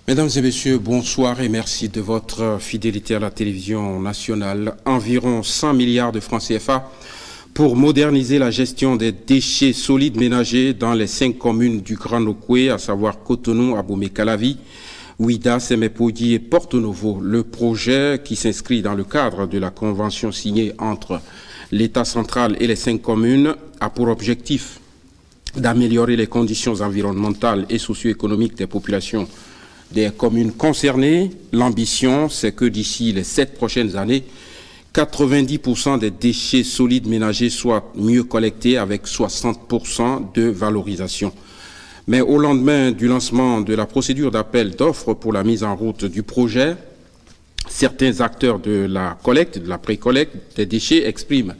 Mesdames et messieurs, bonsoir et merci de votre fidélité à la télévision nationale. Environ 100 milliards de francs CFA pour moderniser la gestion des déchets solides ménagers dans les 5 communes du Grand Nokoué, à savoir Cotonou, Abomey-Calavi, Ouida, Sémé-Podi et Porto Novo. Le projet, qui s'inscrit dans le cadre de la convention signée entre l'État central et les 5 communes, a pour objectif d'améliorer les conditions environnementales et socio-économiques des populations des communes concernées. L'ambition, c'est que d'ici les 7 prochaines années, 90% des déchets solides ménagers soient mieux collectés avec 60% de valorisation. Mais au lendemain du lancement de la procédure d'appel d'offres pour la mise en route du projet, certains acteurs de la collecte, de la pré-collecte des déchets expriment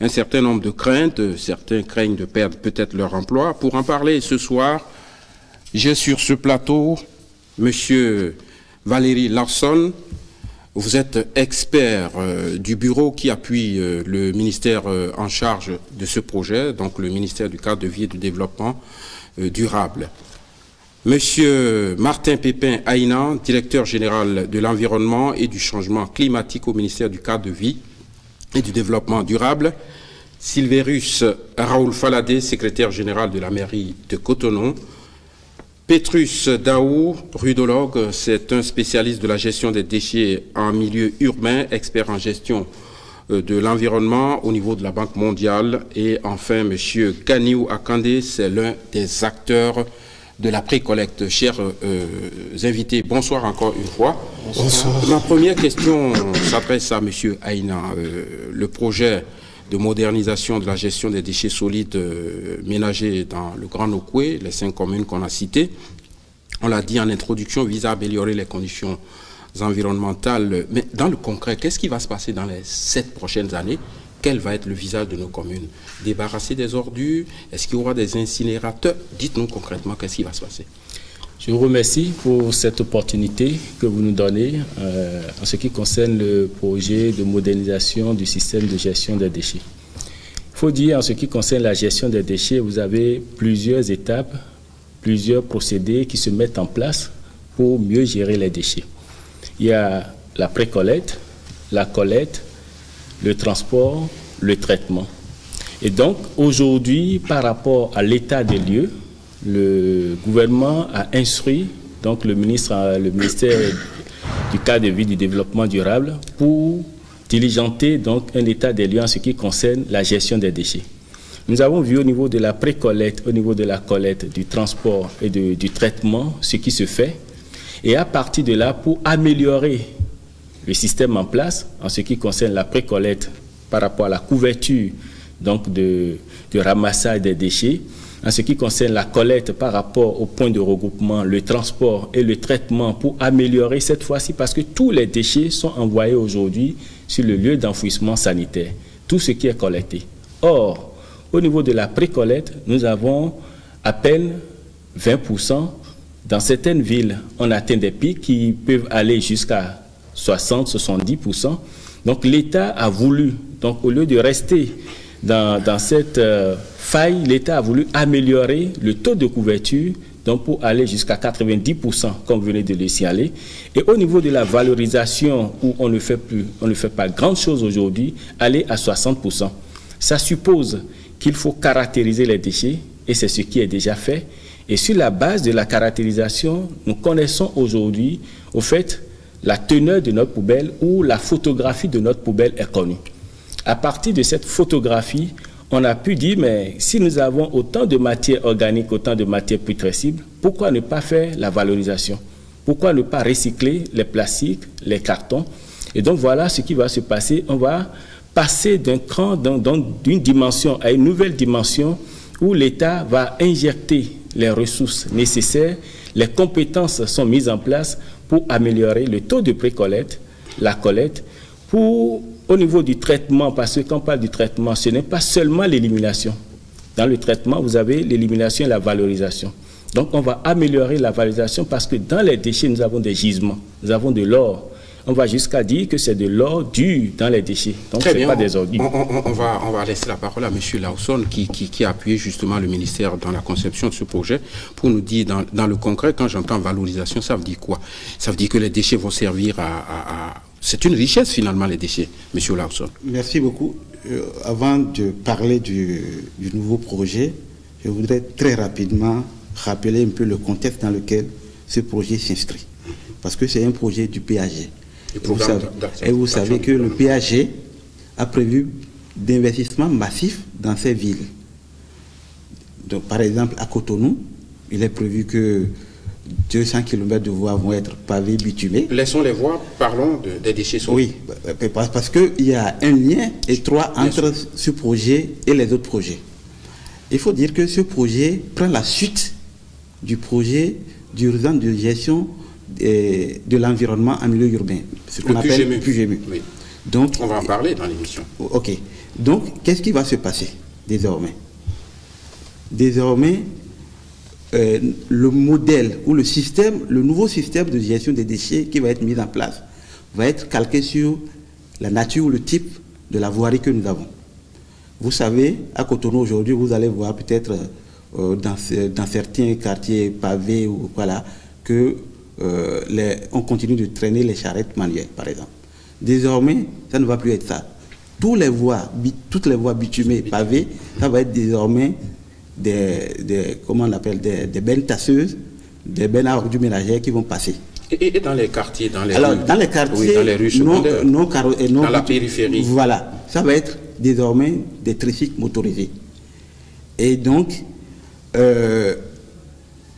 un certain nombre de craintes. Certains craignent de perdre peut-être leur emploi. Pour en parler ce soir, j'ai sur ce plateau Monsieur Valérie Larsson. Vous êtes expert du bureau qui appuie le ministère en charge de ce projet, donc le ministère du cadre de vie et du développement durable. Monsieur Martin Pépin Aïnan, directeur général de l'environnement et du changement climatique au ministère du cadre de vie et du développement durable. Silverus Raoul Faladé, secrétaire général de la mairie de Cotonou. Petrus Daou, rudologue, c'est un spécialiste de la gestion des déchets en milieu urbain, expert en gestion de l'environnement au niveau de la Banque mondiale. Et enfin, M. Ganiou Akande, c'est l'un des acteurs de la pré-collecte. Chers invités, bonsoir encore une fois. Bonsoir. Ma première question s'adresse à M. Aïna. Le projet de modernisation de la gestion des déchets solides ménagers dans le Grand Nokoué, les 5 communes qu'on a citées, on l'a dit en introduction, vise à améliorer les conditions environnementales. Mais dans le concret, qu'est-ce qui va se passer dans les 7 prochaines années? Quel va être le visage de nos communes? Débarrasser des ordures? Est-ce qu'il y aura des incinérateurs? Dites-nous concrètement qu'est-ce qui va se passer. Je vous remercie pour cette opportunité que vous nous donnez en ce qui concerne le projet de modernisation du système de gestion des déchets. Il faut dire, en ce qui concerne la gestion des déchets, vous avez plusieurs étapes, plusieurs procédés qui se mettent en place pour mieux gérer les déchets. Il y a la pré-collecte, la collecte, le transport, le traitement. Et donc, aujourd'hui, par rapport à l'état des lieux, le gouvernement a instruit donc le ministère du cadre de vie et du développement durable pour diligenter donc un état des lieux en ce qui concerne la gestion des déchets. Nous avons vu au niveau de la pré-collecte, au niveau de la collecte, du transport et du traitement, ce qui se fait. Et à partir de là, pour améliorer le système en place en ce qui concerne la pré-collecte par rapport à la couverture donc de ramassage des déchets, en ce qui concerne la collecte par rapport au point de regroupement, le transport et le traitement pour améliorer cette fois-ci, parce que tous les déchets sont envoyés aujourd'hui sur le lieu d'enfouissement sanitaire, tout ce qui est collecté. Or, au niveau de la pré-collecte, nous avons à peine 20%. Dans certaines villes, on atteint des pics qui peuvent aller jusqu'à 60-70%. Donc l'État a voulu, donc au lieu de rester dans cette faille, l'État a voulu améliorer le taux de couverture donc pour aller jusqu'à 90%, comme vous venez de le signaler. Et au niveau de la valorisation, où on ne fait pas grand-chose aujourd'hui, aller à 60%. Ça suppose qu'il faut caractériser les déchets, et c'est ce qui est déjà fait. Et sur la base de la caractérisation, nous connaissons aujourd'hui, au fait, la teneur de notre poubelle ou la photographie de notre poubelle est connue. À partir de cette photographie, on a pu dire, mais si nous avons autant de matières organiques, autant de matières putrescibles, pourquoi ne pas faire la valorisation? Pourquoi ne pas recycler les plastiques, les cartons? Et donc voilà ce qui va se passer. On va passer d'un cran, d'une dimension à une nouvelle dimension où l'État va injecter les ressources nécessaires, les compétences sont mises en place pour améliorer le taux de pré-collecte, la collecte, au niveau du traitement, parce que quand on parle du traitement, ce n'est pas seulement l'élimination. Dans le traitement, vous avez l'élimination et la valorisation. Donc, on va améliorer la valorisation parce que dans les déchets, nous avons des gisements, nous avons de l'or. on va jusqu'à dire que c'est de l'or dur dans les déchets. Donc, ce n'est pas des ordures. On va laisser la parole à M. Lawson qui a appuyé justement le ministère dans la conception de ce projet pour nous dire dans le concret, quand j'entends valorisation, ça veut dire quoi? Ça veut dire que les déchets vont servir à... C'est une richesse finalement, les déchets, M. Lawson. Merci beaucoup. Avant de parler du nouveau projet, je voudrais très rapidement rappeler un peu le contexte dans lequel ce projet s'inscrit. Parce que c'est un projet du PAG. Et vous savez que le PAG a prévu d'investissements massifs dans ces villes. Donc, par exemple, à Cotonou, il est prévu que 200 km de voies vont être pavées, bitumées. Laissons les voies, parlons des déchets solides. Oui, parce qu'il y a un lien étroit entre ce projet et les autres projets. Il faut dire que ce projet prend la suite du projet d'urgence de gestion de l'environnement en milieu urbain. Ce qu'on appelle PUGMU. Oui. Donc, on va en parler dans l'émission. Ok. Donc, qu'est-ce qui va se passer désormais? Désormais, le modèle ou le nouveau système de gestion des déchets qui va être mis en place va être calqué sur la nature ou le type de la voirie que nous avons. Vous savez, à Cotonou aujourd'hui, vous allez voir peut-être dans certains quartiers pavés ou voilà que on continue de traîner les charrettes manuelles, par exemple. Désormais, ça ne va plus être ça. Toutes les voies bitumées, pavées, ça va être désormais comment on appelle, des bennes tasseuses, des bennes à ordures ménagères qui vont passer. Et dans les quartiers, dans les quartiers, oui, dans les rues secondaires, dans la périphérie. Voilà, ça va être désormais des tricycles motorisés. Et donc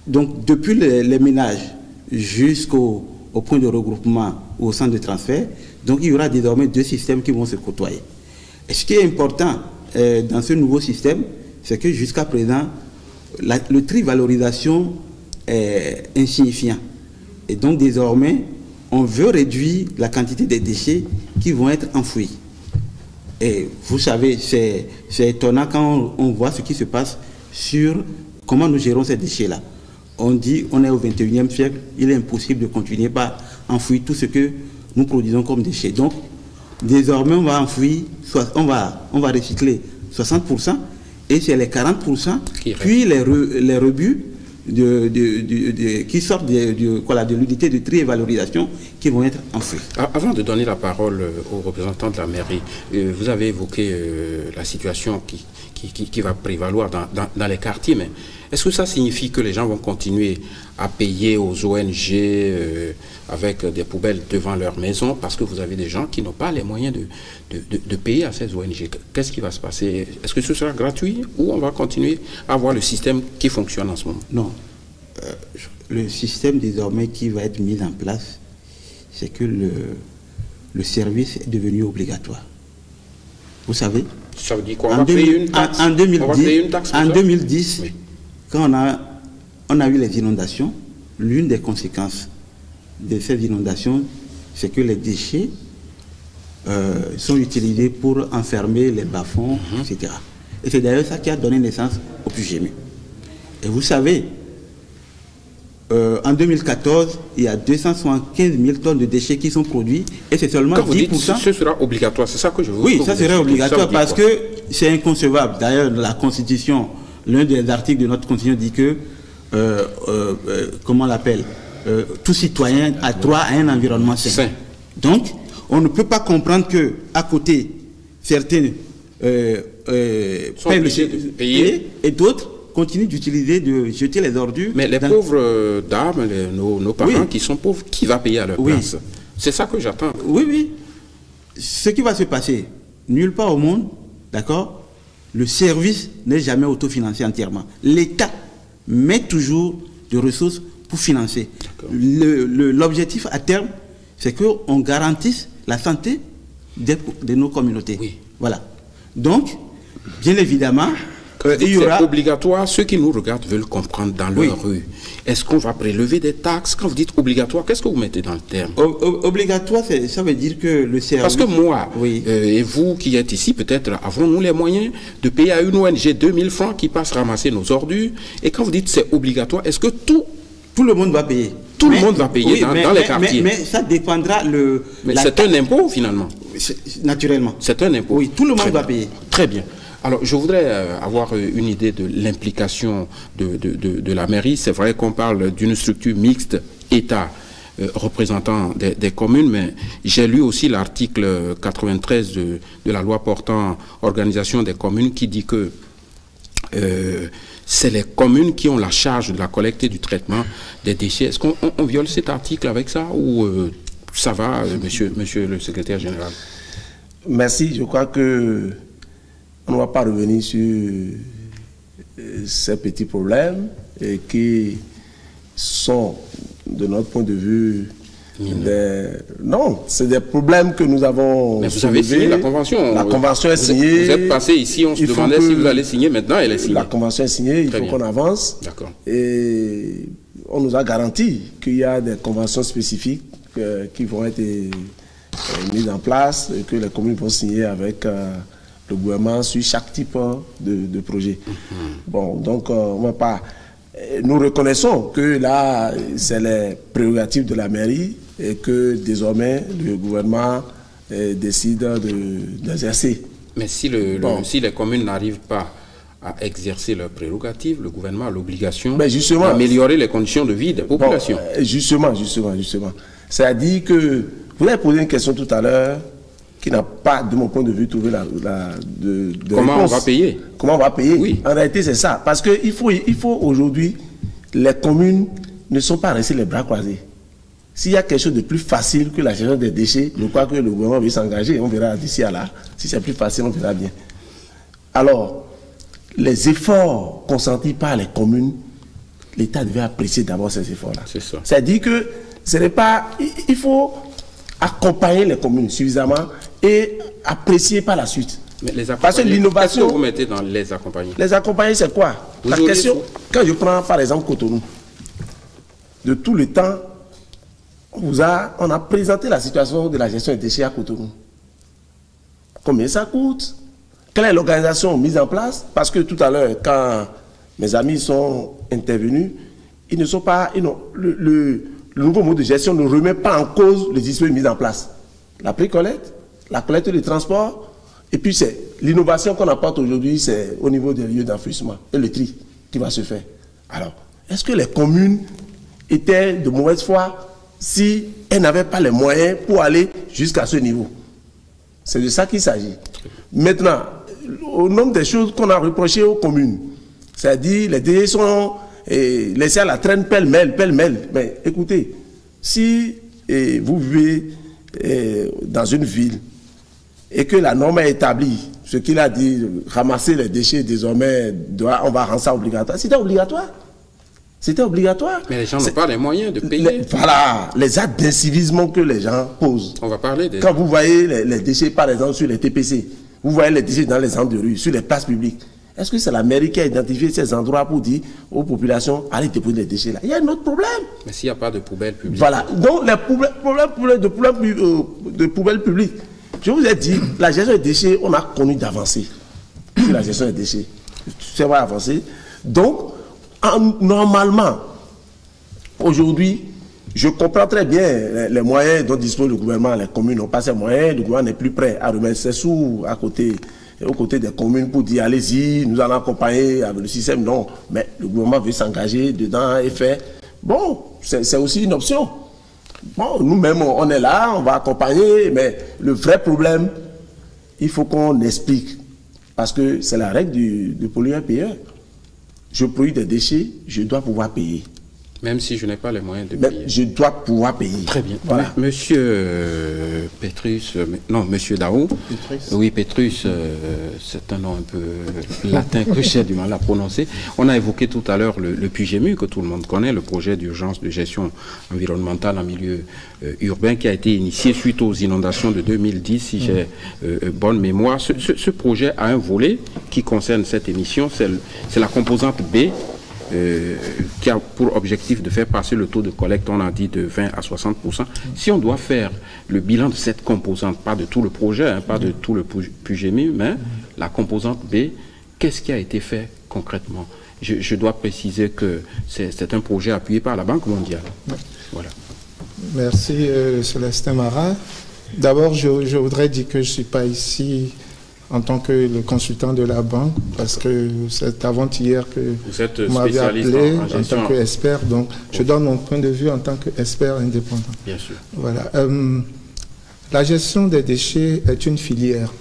depuis les ménages jusqu'au point de regroupement ou au centre de transfert, donc il y aura désormais deux systèmes qui vont se côtoyer. Et ce qui est important dans ce nouveau système, c'est que jusqu'à présent, le tri-valorisation est insignifiant. Et donc désormais, on veut réduire la quantité des déchets qui vont être enfouis. Et vous savez, c'est étonnant quand on voit ce qui se passe sur comment nous gérons ces déchets-là. On dit on est au 21e siècle, il est impossible de continuer par enfouir tout ce que nous produisons comme déchets. Donc, désormais, on va enfouir, on va recycler 60%, et c'est les 40%, puis les rebuts qui sortent de l'unité de tri et valorisation qui vont être enfouis. Avant de donner la parole aux représentants de la mairie, vous avez évoqué la situation qui va prévaloir dans les quartiers, mais est-ce que ça signifie que les gens vont continuer à payer aux ONG avec des poubelles devant leur maison parce que vous avez des gens qui n'ont pas les moyens de payer à ces ONG? Qu'est-ce qui va se passer? Est-ce que ce sera gratuit ou on va continuer à avoir le système qui fonctionne en ce moment? Non. Le système désormais qui va être mis en place, c'est que le service est devenu obligatoire. Vous savez? Ça veut dire quoi? On va payer une taxe? En 2010, oui. Quand on a eu les inondations, l'une des conséquences de ces inondations, c'est que les déchets sont utilisés pour enfermer les bas-fonds, etc. Et c'est d'ailleurs ça qui a donné naissance au PUGMU. Et vous savez, en 2014, il y a 275 000 tonnes de déchets qui sont produits et c'est seulement 10%. Vous dites, ce sera obligatoire, c'est ça que je veux dire. Oui, ça serait obligatoire parce que c'est inconcevable. D'ailleurs, la Constitution, l'un des articles de notre Constitution dit que, comment on l'appelle, tout citoyen a droit à un environnement sain. Donc, on ne peut pas comprendre que à côté, certains payer et d'autres continuent d'utiliser, de jeter les ordures. Mais les pauvres dames, nos parents qui sont pauvres, qui va payer à leur place? C'est ça que j'attends. Oui, oui. Ce qui va se passer, nulle part au monde, d'accord, le service n'est jamais autofinancé entièrement. L'État met toujours des ressources pour financer. L'objectif à terme, c'est qu'on garantisse la santé de nos communautés. Oui. Voilà. Donc, bien évidemment, il y aura... C'est obligatoire. Ceux qui nous regardent veulent comprendre dans leur rue. Est-ce qu'on va prélever des taxes? Quand vous dites obligatoire, qu'est-ce que vous mettez dans le terme? Obligatoire, ça veut dire que le service... Parce que moi, et vous qui êtes ici, peut-être, avons-nous les moyens de payer à une ONG 2000 francs qui passe ramasser nos ordures? Et quand vous dites c'est obligatoire, est-ce que tout le monde va payer? Tout le monde va payer dans les quartiers. Mais ça dépendra Mais c'est un impôt finalement. Naturellement. C'est un impôt. Oui, tout le monde va payer. Très bien. Alors, je voudrais avoir une idée de l'implication de la mairie. C'est vrai qu'on parle d'une structure mixte État représentant des communes, mais j'ai lu aussi l'article 93 de la loi portant organisation des communes qui dit que c'est les communes qui ont la charge de la collecte et du traitement des déchets. Est-ce qu'on viole cet article avec ça ou ça va, monsieur le secrétaire général? Merci. Je crois que on ne va pas revenir sur ces petits problèmes qui sont, de notre point de vue, non, c'est des problèmes que nous avons. Mais vous avez signé la convention. La convention est signée. Vous êtes passé ici, on se demandait si vous allez signer. Maintenant, elle est signée. La convention est signée, il faut qu'on avance. D'accord. Et on nous a garanti qu'il y a des conventions spécifiques qui vont être mises en place et que les communes vont signer avec le gouvernement sur chaque type de projet. Bon, donc on va pas. Nous reconnaissons que là, c'est les prérogatives de la mairie et que désormais le gouvernement décide d'exercer. Mais si les communes n'arrivent pas à exercer leurs prérogatives, le gouvernement a l'obligation d'améliorer les conditions de vie des populations. Bon, justement. C'est-à-dire que vous avez posé une question tout à l'heure qui n'a pas, de mon point de vue, trouvé de Comment réponse. On va payer? Comment on va payer? Oui. En réalité, c'est ça. Parce qu'il faut aujourd'hui, les communes ne sont pas restées les bras croisés. S'il y a quelque chose de plus facile que la gestion des déchets, je crois que le gouvernement veut s'engager. On verra d'ici à là. Si c'est plus facile, on verra bien. Alors, les efforts consentis par les communes, l'État devait apprécier d'abord ces efforts-là. C'est ça. C'est-à-dire que ce n'est pas... Il faut accompagner les communes suffisamment et apprécier par la suite. Mais les Parce que l'innovation... Qu'est-ce que vous mettez dans les accompagner? Les accompagner, c'est quoi? La question, quand je prends par exemple Cotonou, de tout le temps, on a présenté la situation de la gestion des déchets à Cotonou. Combien ça coûte? Quelle est l'organisation mise en place? Parce que tout à l'heure, quand mes amis sont intervenus, ils ne sont pas... Le nouveau mode de gestion ne remet pas en cause le dispositif mis en place. La pré-collecte, la collecte des transports, et puis c'est l'innovation qu'on apporte aujourd'hui, c'est au niveau des lieux d'enfouissement et le tri qui va se faire. Alors, est-ce que les communes étaient de mauvaise foi si elles n'avaient pas les moyens pour aller jusqu'à ce niveau? C'est de ça qu'il s'agit. Maintenant, au nombre des choses qu'on a reprochées aux communes, c'est-à-dire les déchets sont laissés à la traîne pêle-mêle. Mais écoutez, si vous vivez dans une ville et que la norme est établie, ce qu'il a dit, ramasser les déchets désormais, on va rendre ça obligatoire. C'était obligatoire. C'était obligatoire. Mais les gens n'ont pas les moyens de payer. Voilà, les actes d'incivisme que les gens posent. On va parler des... Quand vous voyez les déchets, par exemple, sur les TPC, vous voyez les déchets dans les centres de rue, sur les places publiques. Est-ce que c'est la mairie qui a identifié ces endroits pour dire aux populations, allez déposer les déchets là? Il y a un autre problème. Mais s'il n'y a pas de poubelle publique. Voilà. Donc, les problèmes de poubelles publiques. Je vous ai dit, la gestion des déchets, on a connu d'avancer sur la gestion des déchets. Ça va avancer. Donc, normalement, aujourd'hui, je comprends très bien les moyens dont dispose le gouvernement. Les communes n'ont pas ces moyens. Le gouvernement n'est plus prêt à remettre ses sous aux côtés des communes pour dire allez-y, nous allons accompagner avec le système. Non, mais le gouvernement veut s'engager dedans et faire. Bon, c'est aussi une option. Bon, nous-mêmes, on est là, on va accompagner, mais le vrai problème, il faut qu'on explique. Parce que c'est la règle du pollueur-payeur. Je produis des déchets, je dois pouvoir payer. Même si je n'ai pas les moyens de payer. Je dois pouvoir payer. Très bien. Voilà. Monsieur Petrus, non, monsieur Daou. Petrus. Oui, Petrus, c'est un nom un peu latin que j'ai du mal à prononcer. On a évoqué tout à l'heure le PUGEMU, que tout le monde connaît, le projet d'urgence de gestion environnementale en milieu urbain, qui a été initié suite aux inondations de 2010, si j'ai bonne mémoire. Ce projet a un volet qui concerne cette émission, c'est la composante B, qui a pour objectif de faire passer le taux de collecte, on a dit, de 20 à 60%. Si on doit faire le bilan de cette composante, pas de tout le projet, hein, pas de tout le PUGEMU, mais la composante B, qu'est-ce qui a été fait concrètement? Je dois préciser que c'est un projet appuyé par la Banque mondiale. Oui. Voilà. Merci Célestin Marat. D'abord, je voudrais dire que je ne suis pas ici en tant que le consultant de la banque, parce que c'est avant-hier que vous m'avez appelé en tant qu'expert. Donc, je donne mon point de vue en tant qu'expert indépendant. Bien sûr. Voilà. La gestion des déchets est une filière.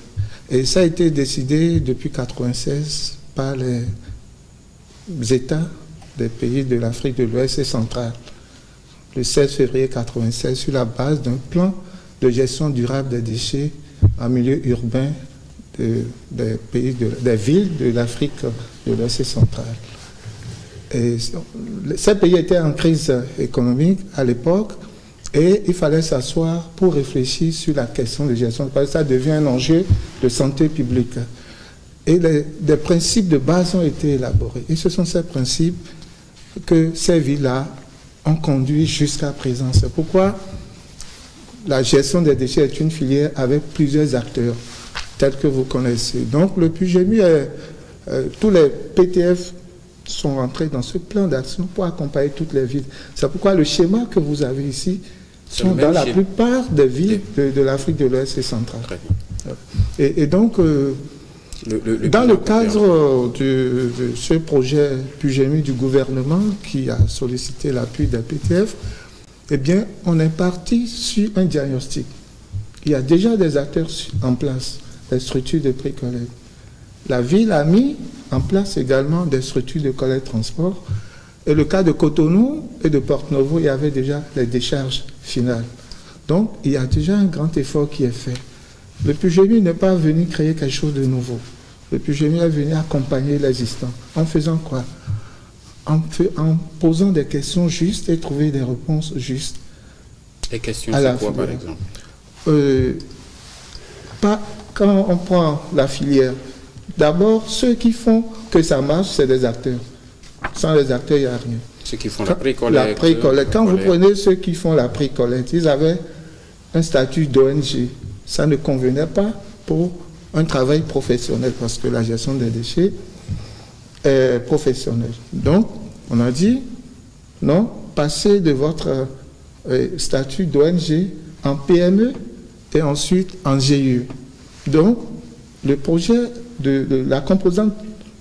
Et ça a été décidé depuis 1996 par les États des pays de l'Afrique de l'Ouest et centrale. Le 16 février 1996, sur la base d'un plan de gestion durable des déchets en milieu urbain des villes de l'Afrique de l'Ouest et centrale. Et ces pays étaient en crise économique à l'époque et il fallait s'asseoir pour réfléchir sur la question de gestion, parce que ça devient un enjeu de santé publique. Et des principes de base ont été élaborés. Et ce sont ces principes que ces villes-là ont conduit jusqu'à présent. C'est pourquoi la gestion des déchets est une filière avec plusieurs acteurs, tels que vous connaissez. Donc le PUGEMI, tous les PTF sont rentrés dans ce plan d'action pour accompagner toutes les villes. C'est pourquoi le schéma que vous avez ici sont dans la plupart des villes de l'Afrique de l'Ouest et centrale. Et donc, dans le cadre de ce projet PUGEMI du gouvernement qui a sollicité l'appui des PTF, eh bien, on est parti sur un diagnostic. Il y a déjà des acteurs en place, des structures de pré-collecte. La ville a mis en place également des structures de collecte-transport. Et le cas de Cotonou et de Porto-Novo, il y avait déjà les décharges finales. Donc, il y a déjà un grand effort qui est fait. Le PUGEMI n'est pas venu créer quelque chose de nouveau. Le PUGEMI est venu accompagner l'existant. En faisant quoi? En posant des questions justes et trouver des réponses justes. Les questions, c'est quoi, par exemple? Quand on prend la filière, d'abord, ceux qui font que ça marche, c'est des acteurs. Sans les acteurs, il n'y a rien. Ceux qui font la pré-collecte. Quand vous prenez ceux qui font la pré-collecte, ils avaient un statut d'ONG. Ça ne convenait pas pour un travail professionnel, parce que la gestion des déchets est professionnelle. Donc, on a dit, non, passez de votre statut d'ONG en PME et ensuite en GIE. Donc, le projet la composante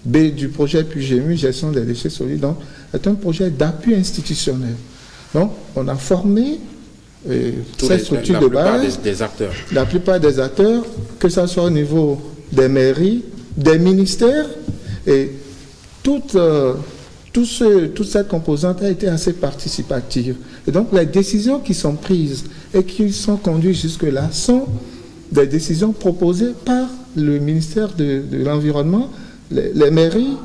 B du projet PUGEMI, gestion des déchets solides, donc, est un projet d'appui institutionnel. Donc, on a formé cette structure de base, la plupart des acteurs, que ce soit au niveau des mairies, des ministères, et toute cette composante a été assez participative. Et donc, les décisions qui sont prises et qui sont conduites jusque-là sont des décisions proposées par le ministère de l'Environnement, les mairies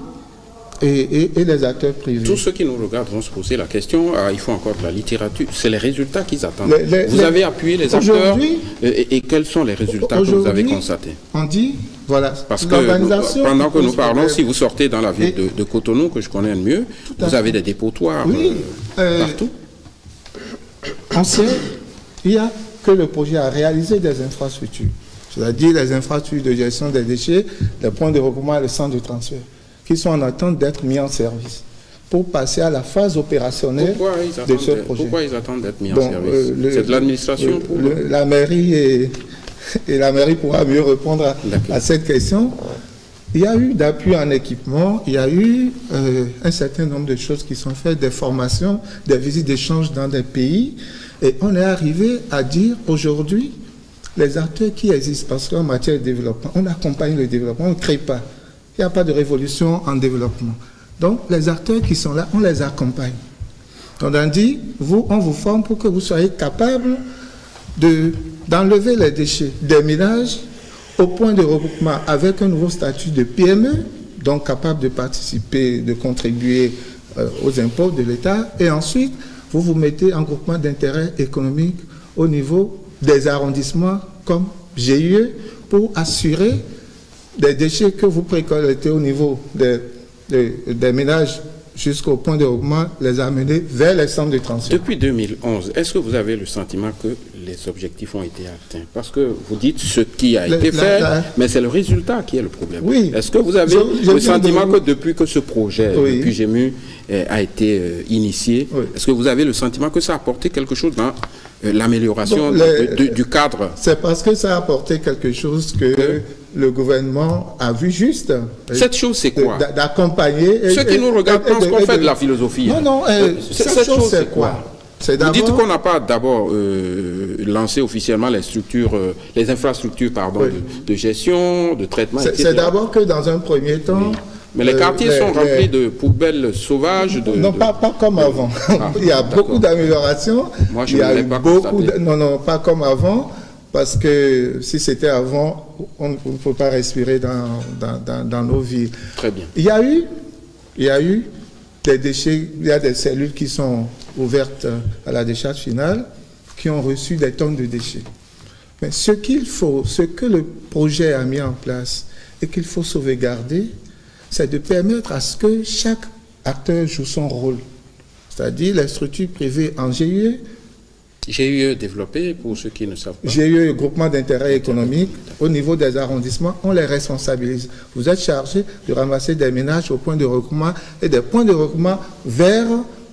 et les acteurs privés. Tous ceux qui nous regardent vont se poser la question, il faut encore de la littérature, c'est les résultats qu'ils attendent. Vous avez appuyé les acteurs et quels sont les résultats que vous avez constatés? On dit, voilà, parce que pendant que nous parlons, si vous sortez dans la ville de Cotonou, que je connais mieux, vous avez des dépotoirs partout. On sait, il y a que le projet a réalisé des infrastructures, c'est-à-dire les infrastructures de gestion des déchets, les points de regroupement et le centre de transfert, qui sont en attente d'être mis en service pour passer à la phase opérationnelle de ce projet. Pourquoi ils attendent d'être mis en service? C'est de l'administration pour la mairie et la mairie pourra mieux répondre à cette question. Il y a eu d'appui en équipement, il y a eu un certain nombre de choses qui sont faites, des formations, des visites d'échange dans des pays, et on est arrivé à dire aujourd'hui, les acteurs qui existent, parce qu'en matière de développement, on accompagne le développement, on ne crée pas. Il n'y a pas de révolution en développement. Donc, les acteurs qui sont là, on les accompagne. On a dit, on vous forme pour que vous soyez capables d'enlever les déchets des ménages au point de regroupement avec un nouveau statut de PME, donc capable de participer, de contribuer aux impôts de l'État. Et ensuite, vous mettez en groupement d'intérêt économique au niveau des arrondissements comme GIE pour assurer des déchets que vous précollectez au niveau des ménages jusqu'au point de regroupement, les amener vers les centres de transfert. Depuis 2011, est-ce que vous avez le sentiment que les objectifs ont été atteints? Parce que vous dites ce qui a été fait, mais c'est le résultat qui est le problème. Oui. Est-ce que vous avez le sentiment que depuis que ce projet, depuis GEMU, a été initié, est-ce que vous avez le sentiment que ça a apporté quelque chose dans l'amélioration du cadre? C'est parce que ça a apporté quelque chose que le gouvernement a vu juste. Cette chose, c'est quoi? D'accompagner. Ceux qui nous regardent pensent qu'on fait de la philosophie. Non, cette chose, c'est quoi? Vous dites qu'on n'a pas d'abord lancé officiellement les infrastructures de gestion, de traitement, etc. C'est d'abord que dans un premier temps... Oui. Mais les quartiers sont remplis de poubelles sauvages. Non, pas comme avant. Il y a beaucoup d'améliorations. Moi, je ne l'ai pas constaté. Non, pas comme avant. Parce que si c'était avant, on ne peut pas respirer dans nos villes. Très bien. Il y a eu des déchets, il y a des cellules qui sont ouvertes à la décharge finale, qui ont reçu des tonnes de déchets. Mais ce que le projet a mis en place et qu'il faut sauvegarder, c'est de permettre à ce que chaque acteur joue son rôle. C'est-à-dire les structures privées en GIE. GIE développé, pour ceux qui ne savent pas. GIE, groupement d'intérêt économique, au niveau des arrondissements, on les responsabilise. Vous êtes chargé de ramasser des ménages au point de regroupement et des points de regroupement vers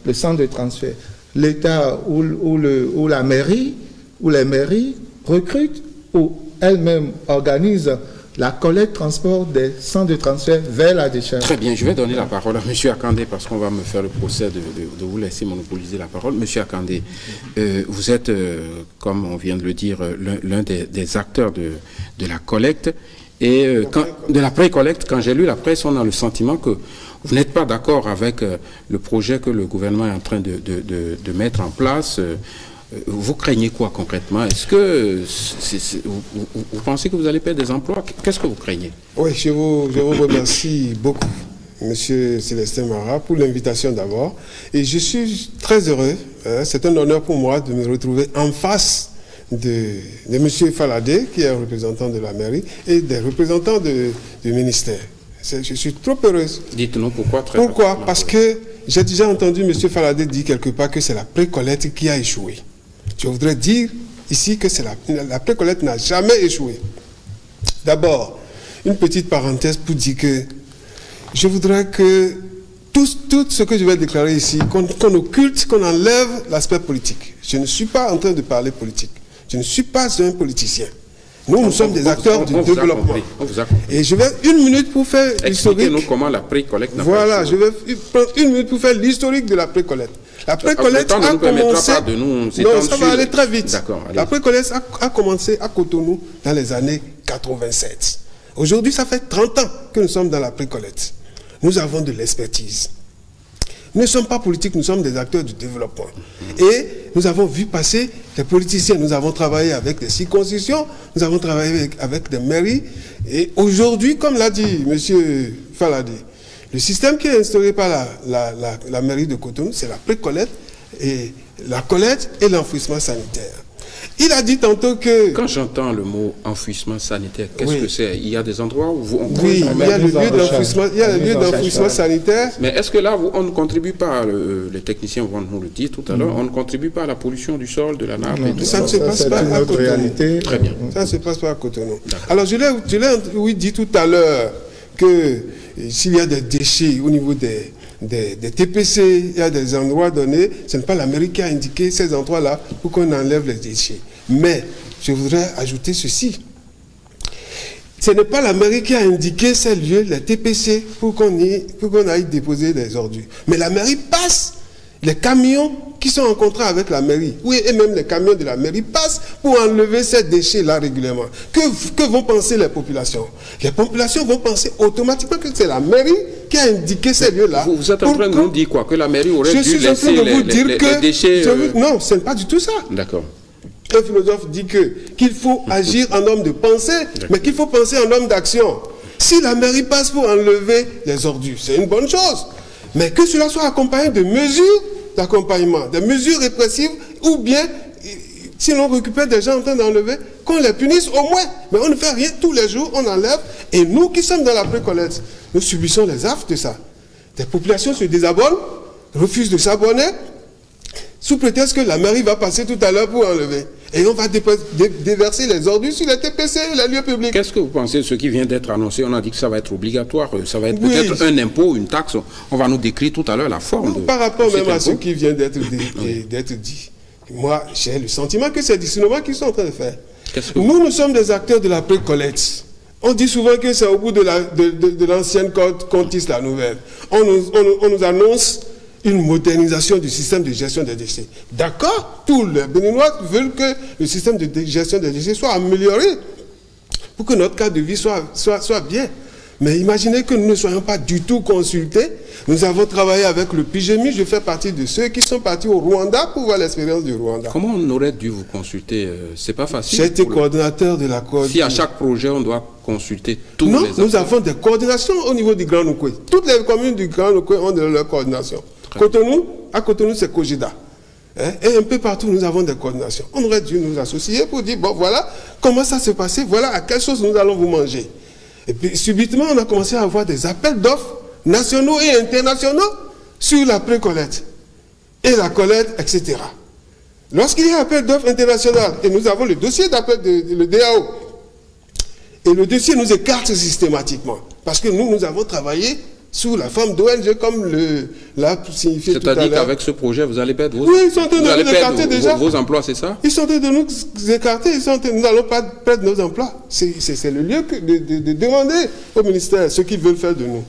le centre de transfert. L'État ou la mairie, ou les mairies recrutent ou elles-mêmes organisent la collecte transport des centres de transfert vers la décharge. Très bien, je vais donner la parole à M. Akandé parce qu'on va me faire le procès de vous laisser monopoliser la parole. M. Akandé, vous êtes, comme on vient de le dire, l'un des acteurs de la collecte et de la pré-collecte. Quand j'ai lu la presse, on a le sentiment que vous n'êtes pas d'accord avec le projet que le gouvernement est en train de mettre en place. Vous craignez quoi concrètement? Est-ce que vous pensez que vous allez perdre des emplois? Qu'est-ce que vous craignez? Oui, je vous remercie beaucoup, Monsieur Célestin Mara, pour l'invitation d'abord. Et je suis très heureux, c'est un honneur pour moi de me retrouver en face de Monsieur Faladé, qui est un représentant de la mairie, et des représentants du ministère. Je suis trop heureux. Dites-nous pourquoi. Pourquoi? Parce que j'ai déjà entendu Monsieur Faladé dire quelque part que c'est la pré-collecte qui a échoué. Je voudrais dire ici que la pré-collecte n'a jamais échoué. D'abord, une petite parenthèse pour dire que je voudrais que tout ce que je vais déclarer ici, qu'on occulte, qu'on enlève l'aspect politique. Je ne suis pas en train de parler politique. Je ne suis pas un politicien. Nous sommes des acteurs du développement. Et je vais 1 minute pour faire l'historique. Expliquez-nous comment la pré-collecte n'a pas Voilà, je vais prendre 1 minute pour faire l'historique de la pré-collecte. La pré-collecte a commencé... Non, ça va aller très vite. La pré-collecte a commencé à Cotonou dans les années 87. Aujourd'hui, ça fait 30 ans que nous sommes dans la pré-collecte. Nous avons de l'expertise. Nous ne sommes pas politiques, nous sommes des acteurs du développement. Et nous avons vu passer des politiciens, nous avons travaillé avec des circonscriptions, nous avons travaillé avec des mairies. Et aujourd'hui, comme l'a dit M. Faladé, le système qui est instauré par la mairie de Cotonou, c'est la pré-collecte, et la collecte et l'enfouissement sanitaire. Il a dit tantôt que... Quand j'entends le mot enfouissement sanitaire, qu'est-ce que c'est? Il y a des endroits où il y a le lieu d'enfouissement sanitaire. Mais est-ce que là, on ne contribue pas, les techniciens vont nous le dire tout à l'heure, on ne contribue pas à la pollution du sol, de la nappe et tout ça? Ça ne se passe pas à Cotonou. Très bien. Ça ne se passe pas à Cotonou. Alors, je l'ai dit tout à l'heure que s'il y a des déchets au niveau des TPC, il y a des endroits donnés, ce n'est pas la mairie qui a indiqué ces endroits-là pour qu'on enlève les déchets. Mais je voudrais ajouter ceci. Ce n'est pas la mairie qui a indiqué ces lieux, les TPC, pour qu'on aille déposer des ordures. Mais la mairie passe, les camions qui sont en contrat avec la mairie, oui, et même les camions de la mairie passent pour enlever ces déchets-là régulièrement. Que vont penser les populations? Les populations vont penser automatiquement que c'est la mairie qui a indiqué ces lieux-là. Vous êtes en train de nous dire quoi? Que la mairie aurait dû laisser les déchets... Non, ce n'est pas du tout ça. D'accord. Un philosophe dit qu'il faut agir en homme de pensée, mais qu'il faut penser en homme d'action. Si la mairie passe pour enlever les ordures, c'est une bonne chose. Mais que cela soit accompagné de mesures d'accompagnement, des mesures répressives, ou bien, si l'on récupère des gens en train d'enlever, qu'on les punisse au moins. Mais on ne fait rien tous les jours, on enlève. Et nous qui sommes dans la pré-collecte, nous subissons les affres de ça. des populations se désabonnent, refusent de s'abonner, sous prétexte que la mairie va passer tout à l'heure pour enlever. Et on va déverser les ordures sur les TPC, les lieux publics. Qu'est-ce que vous pensez de ce qui vient d'être annoncé? On a dit que ça va être obligatoire, ça va être peut-être un impôt, une taxe. On va nous décrire tout à l'heure la forme. Par rapport même à ce qui vient d'être dit, moi, j'ai le sentiment que c'est du cinéma qu'ils sont en train de faire. Nous sommes des acteurs de la pré-collecte. On dit souvent que c'est au bout de l'ancienne qu'on tisse la nouvelle. On nous annonce une modernisation du système de gestion des déchets. D'accord, tous les Béninois veulent que le système de gestion des déchets soit amélioré pour que notre cadre de vie soit bien. Mais imaginez que nous ne soyons pas du tout consultés. Nous avons travaillé avec le PGMI. Je fais partie de ceux qui sont partis au Rwanda pour voir l'expérience du Rwanda. Comment on aurait dû vous consulter? C'est pas facile. J'ai été coordinateur de la coordination. Si à chaque projet, on doit consulter tous les acteurs. Nous avons des coordinations au niveau du Grand Nukwe. Toutes les communes du Grand Nukwe ont de leur coordination. À Cotonou, c'est Kojida. Et un peu partout, nous avons des coordinations. On aurait dû nous associer pour dire, bon, voilà, comment ça se passait, voilà à quelle chose nous allons vous manger. Et puis, subitement, on a commencé à avoir des appels d'offres nationaux et internationaux sur la pré-collecte et la collecte, etc. Lorsqu'il y a un appel d'offres international, et nous avons le dossier d'appel le DAO, et le dossier nous écarte systématiquement, parce que nous avons travaillé sous la forme d'ONG, comme l'a signifié tout à l'heure. C'est-à-dire qu'avec ce projet, vous allez perdre ils sont en train de nous écarter déjà. Vos emplois, c'est ça? Ils sont en train de nous écarter, nous n'allons pas perdre nos emplois. C'est le lieu de demander au ministère ce qu'ils veulent faire de nous.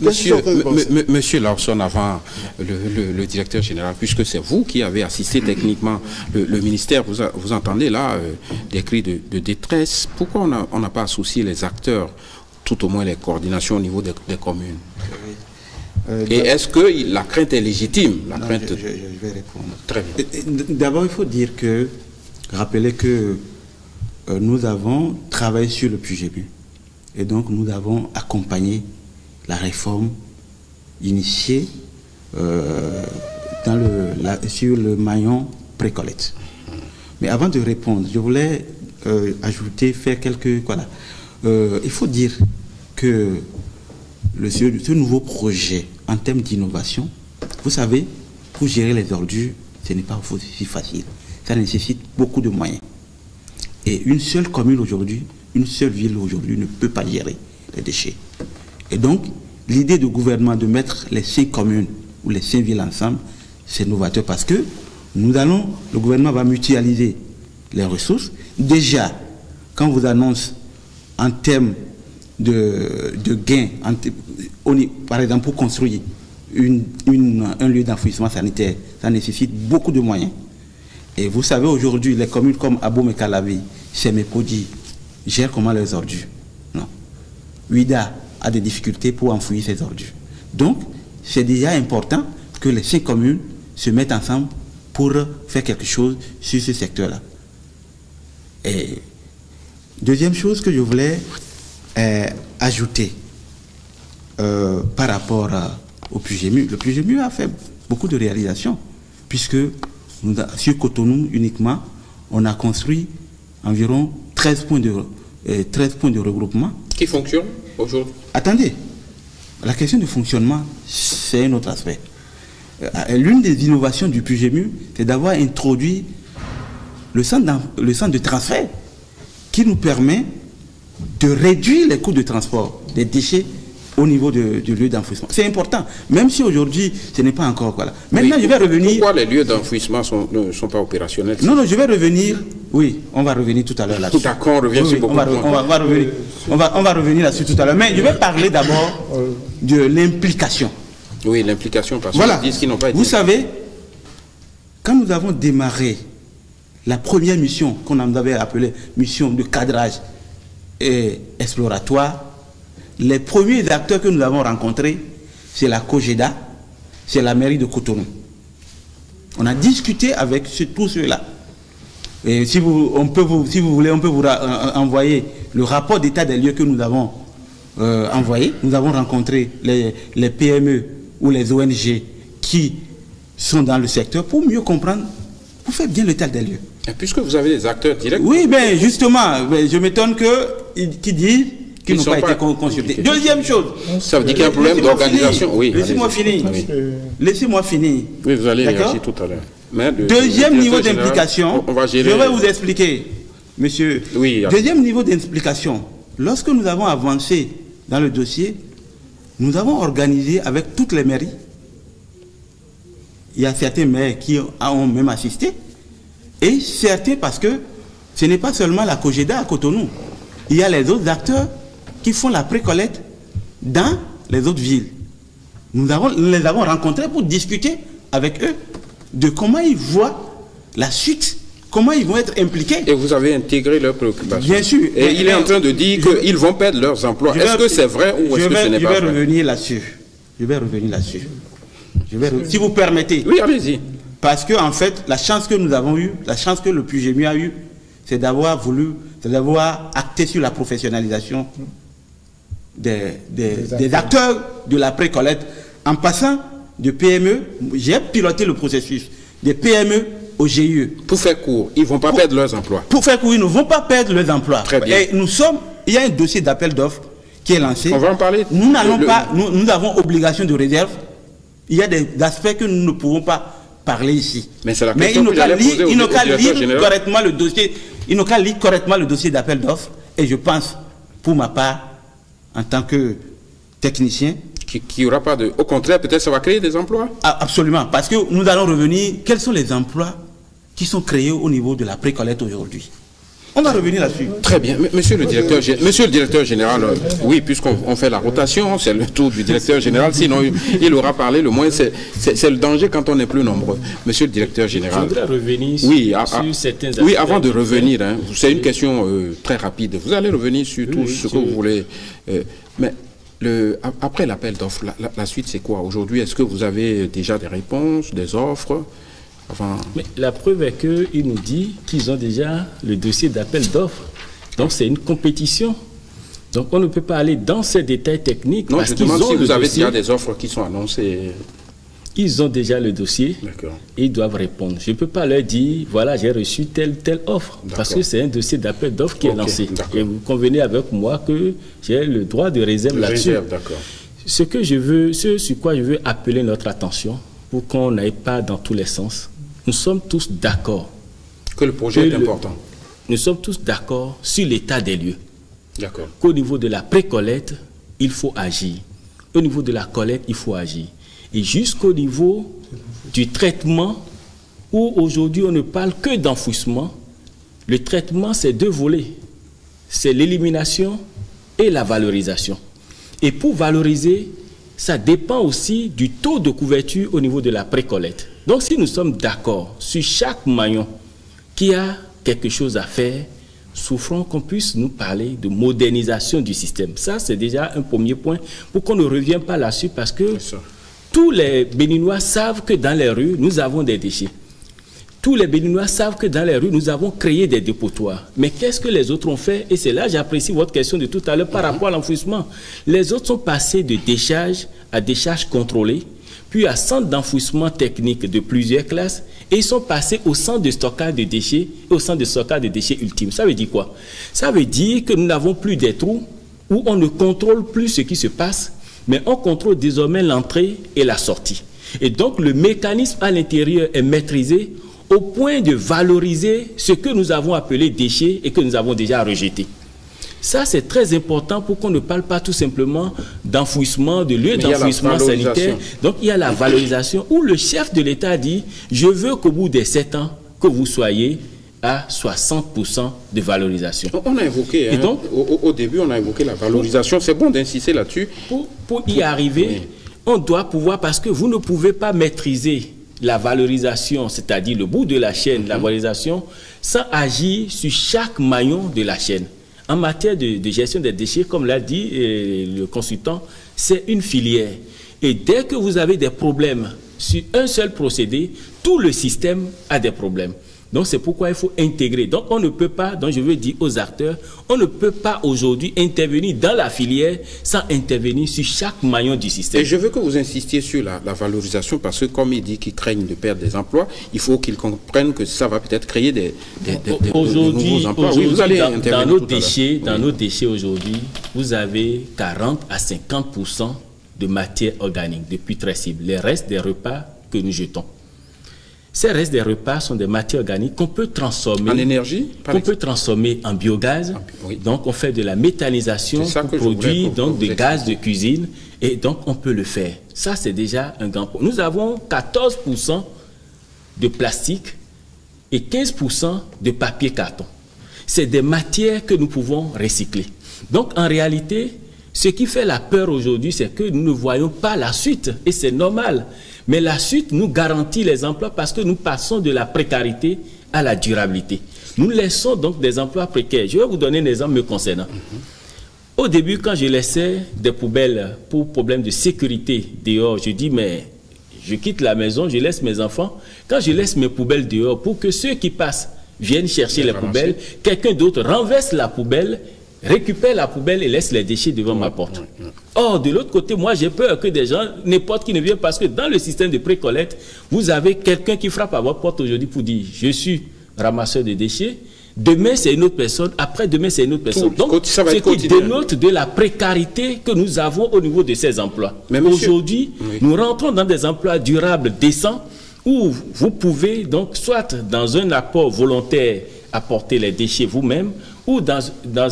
Monsieur Lawson, avant le directeur général, puisque c'est vous qui avez assisté techniquement le ministère, vous entendez là des cris de détresse. Pourquoi on n'a pas associé les acteurs, tout au moins les coordinations au niveau des communes? Et est-ce que la crainte est légitime? Je vais répondre. Très bien. D'abord, il faut rappeler que nous avons travaillé sur le PGMU. Et donc, nous avons accompagné la réforme initiée sur le maillon pré-collecte. Mais avant de répondre, je voulais faire quelques... Voilà. Il faut dire que ce nouveau projet, en termes d'innovation, vous savez, pour gérer les ordures, ce n'est pas aussi facile. Ça nécessite beaucoup de moyens. Et une seule commune aujourd'hui, une seule ville aujourd'hui ne peut pas gérer les déchets. Et donc, l'idée du gouvernement de mettre les 5 communes ou les 5 villes ensemble, c'est novateur parce que le gouvernement va mutualiser les ressources. Déjà, quand on vous annonce en termes de gains, par exemple pour construire un lieu d'enfouissement sanitaire, ça nécessite beaucoup de moyens. Et vous savez aujourd'hui, les communes comme Aboum et Calavi, Sémépodi, gèrent comment les ordures? Non. Ouida a des difficultés pour enfouir ses ordures. Donc, c'est déjà important que les 5 communes se mettent ensemble pour faire quelque chose sur ce secteur-là. Et deuxième chose que je voulais ajouter par rapport au PGMU. Le PGMU a fait beaucoup de réalisations, puisque sur Cotonou uniquement, on a construit environ 13 points de regroupement. Qui fonctionnent aujourd'hui? Attendez, la question du fonctionnement, c'est un autre aspect. L'une des innovations du PGMU, c'est d'avoir introduit le centre de transfert qui nous permet de réduire les coûts de transport des déchets au niveau du lieu d'enfouissement. C'est important, même si aujourd'hui, ce n'est pas encore... Voilà. Maintenant, je vais revenir... Pourquoi les lieux d'enfouissement ne sont pas opérationnels? Non, je vais revenir... Oui, on va revenir tout à l'heure là-dessus. D'accord, on revient sur beaucoup de points. On va revenir là-dessus tout à l'heure. Mais je vais parler d'abord de l'implication. Oui, l'implication, parce voilà. qu'ils n'ont pas été... Vous savez, quand nous avons démarré la première mission qu'on avait appelée mission de cadrage et exploratoire, les premiers acteurs que nous avons rencontrés, c'est la Kojida, c'est la mairie de Cotonou. On a discuté avec tous ceux-là. Et si vous voulez, on peut vous envoyer le rapport d'état des lieux que nous avons envoyé. Nous avons rencontré les PME ou les ONG qui sont dans le secteur pour mieux comprendre, pour faire bien l'état des lieux. Et puisque vous avez des acteurs directs... Oui, mais justement, je m'étonne qu'ils disent qui n'ont pas été consultés. Deuxième chose. Ça veut dire qu'il y a un problème d'organisation. Oui. Laissez-moi finir. Laissez-moi finir. Oui, vous allez réagir tout à l'heure. Deuxième niveau d'implication, je vais vous expliquer, monsieur. Oui. Deuxième niveau d'implication, lorsque nous avons avancé dans le dossier, nous avons organisé avec toutes les mairies. Il y a certains maires qui ont même assisté, et certains parce que ce n'est pas seulement la COGEDA à Cotonou. Il y a les autres acteurs qui font la précollecte dans les autres villes. Nous les avons rencontrés pour discuter avec eux de comment ils voient la suite, comment ils vont être impliqués. Et vous avez intégré leurs préoccupations. Bien sûr. Et il est en train de dire qu'ils vont perdre leurs emplois. Est-ce que c'est vrai ou est-ce que ce n'est pas vrai? Je vais revenir là-dessus. Je vais revenir là-dessus. Si vous permettez. Oui, allez-y. Parce que, en fait, la chance que nous avons eue, la chance que le PUGMU a eue, c'est d'avoir acté sur la professionnalisation des acteurs de la précollecte. En passant de PME, j'ai piloté le processus des PME au GIE. Pour faire court, ils ne vont pas perdre leurs emplois. Pour faire court, ils ne vont pas perdre leurs emplois. Très bien. Et il y a un dossier d'appel d'offres qui est lancé. On va en parler. Nous n'allons pas, nous avons obligation de réserve. Il y a des aspects que nous ne pouvons pas parler ici. Mais c'est la question que j'allais poser au directeur général. Correctement le dossier. Ils n'ont qu'à lire correctement le dossier d'appel d'offres. Et je pense, pour ma part, en tant que technicien, qu'il n'y aura pas de... Au contraire, peut-être ça va créer des emplois. Absolument. Parce que nous allons revenir. Quels sont les emplois qui sont créés au niveau de la précollecte aujourd'hui? On va revenir là-dessus. Très bien. Monsieur le directeur général, oui, puisqu'on fait la rotation, c'est le tour du directeur général, sinon il aura parlé, le moins c'est le danger quand on est plus nombreux. Monsieur le directeur général. Je voudrais revenir sur certains aspects. Oui, avant de revenir, hein, c'est une question très rapide. Vous allez revenir sur tout ce que vous voulez. Mais après l'appel d'offres, la suite c'est quoi aujourd'hui? Est-ce que vous avez déjà des réponses, des offres? Enfin... Mais la preuve est qu'il nous dit qu'ils ont déjà le dossier d'appel d'offres. Donc c'est une compétition. Donc on ne peut pas aller dans ces détails techniques. Non, je demande si vous avez déjà des offres qui sont annoncées. Ils ont déjà le dossier et ils doivent répondre. Je ne peux pas leur dire, voilà, j'ai reçu telle offre. Parce que c'est un dossier d'appel d'offres qui est lancé. Et vous convenez avec moi que j'ai le droit de réserve là-dessus. Ce que je veux, ce sur quoi je veux appeler notre attention, pour qu'on n'aille pas dans tous les sens, nous sommes tous d'accord. Que le projet est important. Nous sommes tous d'accord sur l'état des lieux. D'accord. Qu'au niveau de la précollecte, il faut agir. Au niveau de la collecte, il faut agir. Et jusqu'au niveau du traitement, où aujourd'hui on ne parle que d'enfouissement, le traitement c'est deux volets. C'est l'élimination et la valorisation. Et pour valoriser, ça dépend aussi du taux de couverture au niveau de la précollecte. Donc si nous sommes d'accord sur chaque maillon qui a quelque chose à faire, souffrons qu'on puisse nous parler de modernisation du système. Ça, c'est déjà un premier point pour qu'on ne revienne pas là-dessus parce que tous les Béninois savent que dans les rues, nous avons des déchets. Tous les Béninois savent que dans les rues, nous avons créé des dépotoirs. Mais qu'est-ce que les autres ont fait? Et c'est là, j'apprécie votre question de tout à l'heure par rapport à l'enfouissement. Les autres sont passés de décharge à décharge contrôlée, puis à centre d'enfouissement technique de plusieurs classes, et ils sont passés au centre de stockage de déchets et au centre de stockage de déchets ultime. Ça veut dire quoi? Ça veut dire que nous n'avons plus des trous où on ne contrôle plus ce qui se passe, mais on contrôle désormais l'entrée et la sortie. Et donc le mécanisme à l'intérieur est maîtrisé au point de valoriser ce que nous avons appelé déchets et que nous avons déjà rejetés. Ça, c'est très important pour qu'on ne parle pas tout simplement d'enfouissement, de lieu d'enfouissement sanitaire. Donc, il y a la valorisation où le chef de l'État dit « Je veux qu'au bout des 7 ans, que vous soyez à 60% de valorisation. » On a évoqué, hein, donc, au début, on a évoqué la valorisation. C'est bon d'insister là-dessus. Pour y arriver, on doit pouvoir, parce que vous ne pouvez pas maîtriser la valorisation, c'est-à-dire le bout de la chaîne, la valorisation, sans agir sur chaque maillon de la chaîne. En matière de gestion des déchets, comme l'a dit le consultant, c'est une filière. Et dès que vous avez des problèmes sur un seul procédé, tout le système a des problèmes. Donc c'est pourquoi il faut intégrer. Donc on ne peut pas, donc je veux dire aux acteurs, on ne peut pas aujourd'hui intervenir dans la filière sans intervenir sur chaque maillon du système. Et je veux que vous insistiez sur la valorisation, parce que comme il dit qu'ils craignent de perdre des emplois, il faut qu'ils comprennent que ça va peut-être créer de nouveaux emplois. Oui, vous allez dans nos déchets aujourd'hui, vous avez 40 à 50% de matière organique depuis très cible. Les restes des repas que nous jetons. Ces restes des repas sont des matières organiques qu'on peut transformer en énergie, qu'on peut transformer en biogaz. Oui. Donc on fait de la méthanisation pour produire donc des gaz de cuisine, et donc on peut le faire. Ça c'est déjà un grand point. Nous avons 14% de plastique et 15% de papier carton. C'est des matières que nous pouvons recycler. Donc en réalité, ce qui fait la peur aujourd'hui, c'est que nous ne voyons pas la suite, et c'est normal. Mais la suite nous garantit les emplois parce que nous passons de la précarité à la durabilité. Nous laissons donc des emplois précaires. Je vais vous donner un exemple me concernant. Au début, quand je laissais des poubelles pour problème de sécurité dehors, je dis, mais je quitte la maison, je laisse mes enfants. Quand je laisse mes poubelles dehors, pour que ceux qui passent viennent chercher les poubelles, quelqu'un d'autre renverse la poubelle, récupère la poubelle et laisse les déchets devant ma porte. Or, de l'autre côté, moi, j'ai peur que des gens, n'importe qui ne viennent, parce que dans le système de précollecte, vous avez quelqu'un qui frappe à votre porte aujourd'hui pour dire « je suis ramasseur de déchets ». Demain, c'est une autre personne. Après-demain, c'est une autre personne. Donc, ce qui dénote de la précarité que nous avons au niveau de ces emplois. Aujourd'hui, nous rentrons dans des emplois durables, décents, où vous pouvez donc, soit dans un apport volontaire, apporter les déchets vous-même, ou dans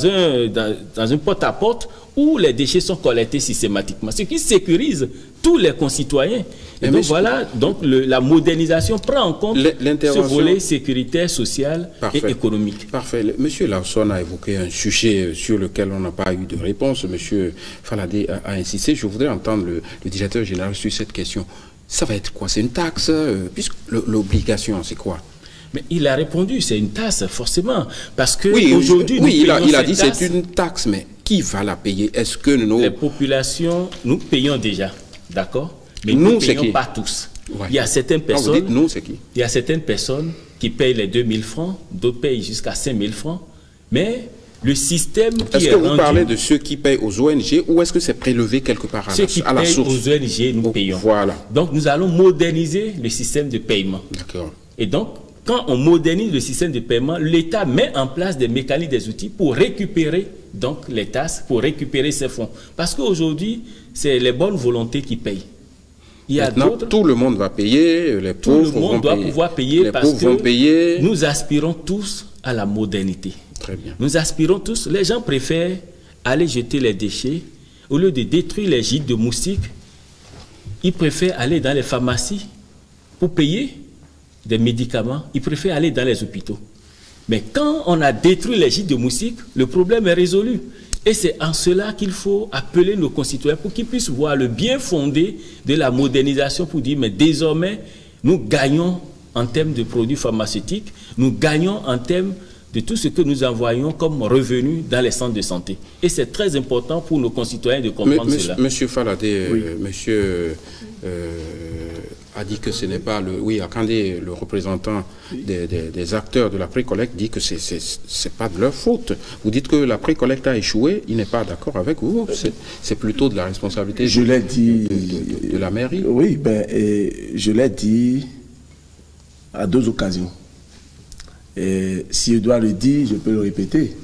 un porte-à-porte où les déchets sont collectés systématiquement, ce qui sécurise tous les concitoyens. Et donc voilà, donc la modernisation prend en compte ce volet sécuritaire, social et économique. Parfait. Monsieur Larsson a évoqué un sujet sur lequel on n'a pas eu de réponse. Monsieur Faladé a insisté. Je voudrais entendre le directeur général sur cette question. Ça va être quoi? C'est une taxe? Puisque l'obligation, c'est quoi? Mais il a répondu, c'est une taxe, forcément. Parce que aujourd'hui, il a dit c'est une taxe, mais qui va la payer? Est-ce que les populations, nous payons déjà, d'accord? Mais nous ne payons pas tous. Ouais. Il y a certaines personnes. Quand vous dites nous, c'est qui? Il y a certaines personnes qui payent les 2000 francs, d'autres payent jusqu'à 5000 francs. Mais le système qui est Est-ce que vous parlez de ceux qui payent aux ONG ou est-ce que c'est prélevé quelque part à la source? Ceux qui payent aux ONG, nous payons. Voilà. Donc nous allons moderniser le système de paiement. D'accord. Et donc, quand on modernise le système de paiement, l'État met en place des mécanismes, des outils pour récupérer donc les tasses, pour récupérer ces fonds. Parce qu'aujourd'hui, c'est les bonnes volontés qui payent. Il y a d'autres. Tout le monde va payer, les pauvres Tout le monde doit pouvoir payer parce que nous aspirons tous à la modernité. Très bien. Nous aspirons tous. Les gens préfèrent aller jeter les déchets au lieu de détruire les gîtes de moustiques. Ils préfèrent aller dans les pharmacies pour payer des médicaments, ils préfèrent aller dans les hôpitaux. Mais quand on a détruit les gîtes de moustiques, le problème est résolu. Et c'est en cela qu'il faut appeler nos concitoyens pour qu'ils puissent voir le bien fondé de la modernisation pour dire, mais désormais, nous gagnons en termes de produits pharmaceutiques, nous gagnons en termes de tout ce que nous envoyons comme revenus dans les centres de santé. Et c'est très important pour nos concitoyens de comprendre cela. Monsieur Faladé, oui. Monsieur a dit que ce n'est pas le... Oui, Akandé, le représentant des acteurs de la précollecte, dit que ce n'est pas de leur faute. Vous dites que la précollecte a échoué, il n'est pas d'accord avec vous. C'est plutôt de la responsabilité de la mairie. Oui, je l'ai dit à 2 occasions. Et si je dois le dire, je peux le répéter.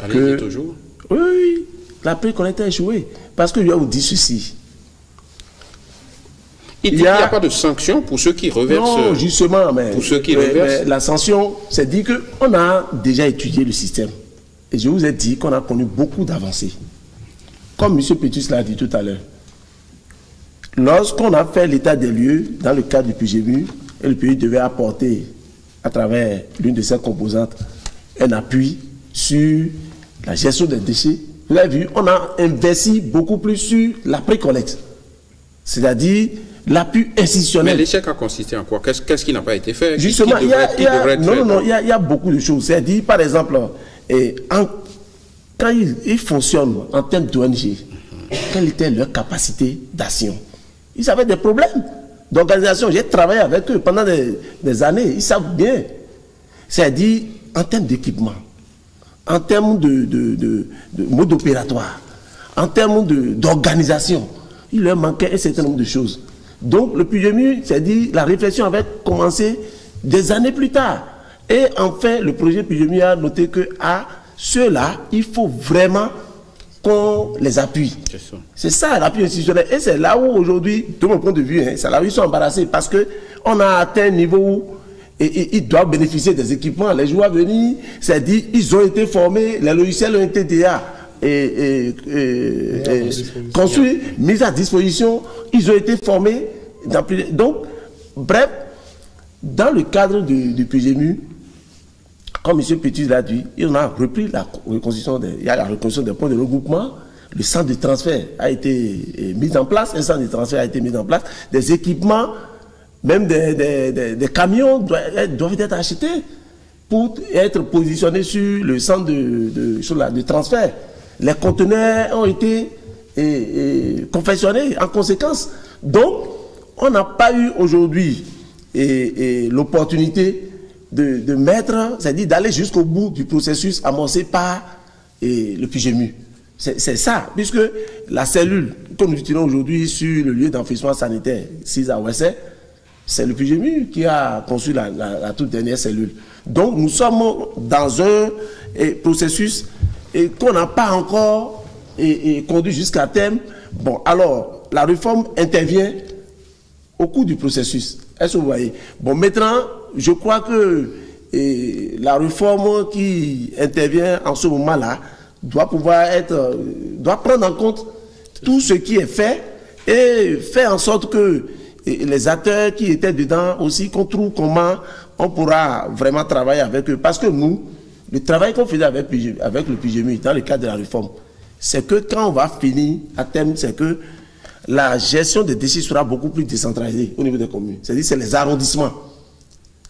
Allez-y toujours. Oui, la précollecte a échoué. Parce que je vais vous dire ceci. Il n'y a pas de sanction pour ceux qui reversent. Non, justement, mais, pour ceux qui reversent. Mais la sanction, c'est dit qu'on a déjà étudié le système. Et je vous ai dit qu'on a connu beaucoup d'avancées. Comme M. Pétus l'a dit tout à l'heure. Lorsqu'on a fait l'état des lieux dans le cadre du PGMU, et le pays devait apporter, à travers l'une de ses composantes, un appui sur la gestion des déchets, vous avez vu, on a investi beaucoup plus sur la précollecte. C'est-à-dire l'appui institutionnel. Mais l'échec a consisté en quoi? Qu'est-ce qui n'a pas été fait? Justement, il y a beaucoup de choses. C'est-à-dire, par exemple, quand ils fonctionnent en termes d'ONG, quelle était leur capacité d'action? Ils avaient des problèmes d'organisation. J'ai travaillé avec eux pendant des années. Ils savent bien. C'est-à-dire en termes d'équipement, en termes de mode opératoire, en termes d'organisation, il leur manquait un certain nombre de choses. Donc le PGMU, c'est-à-dire la réflexion avait commencé des années plus tard. Et enfin, le projet PGMU a noté que à ceux-là, il faut vraiment qu'on les appuie. C'est ça l'appui institutionnel. Et c'est là où aujourd'hui, de mon point de vue, c'est là où ils sont embarrassés parce qu'on a atteint un niveau où ils doivent bénéficier des équipements. Les jours à venir, c'est-à-dire ils ont été formés, les logiciels ont été déjà construits, mis à disposition, ils ont été formés. Donc, bref, dans le cadre du PGMU, comme M. Petit l'a dit, on a repris la reconstruction des points de regroupement. Le centre de transfert a été mis en place, un centre de transfert a été mis en place, des équipements, même des camions doivent être achetés pour être positionnés sur le centre de transfert. Les conteneurs ont été confectionnés en conséquence. Donc, on n'a pas eu aujourd'hui l'opportunité de mettre, c'est-à-dire d'aller jusqu'au bout du processus amorcé par le PGMU. C'est ça, puisque la cellule que nous utilisons aujourd'hui sur le lieu d'enfouissement sanitaire 6 à Ouessé, c'est le PGMU qui a conçu la toute dernière cellule. Donc nous sommes dans un processus qu'on n'a pas encore conduit jusqu'à terme. Bon, alors, la réforme intervient au cours du processus. Est-ce que vous voyez? Bon, maintenant, je crois que la réforme qui intervient en ce moment-là doit prendre en compte tout ce qui est fait et faire en sorte que les acteurs qui étaient dedans aussi, qu'on trouve comment on pourra vraiment travailler avec eux. Parce que nous, le travail qu'on faisait avec le PGMU dans le cadre de la réforme, c'est que quand on va finir à terme, c'est que la gestion des déchets sera beaucoup plus décentralisée au niveau des communes. C'est-à-dire c'est les arrondissements.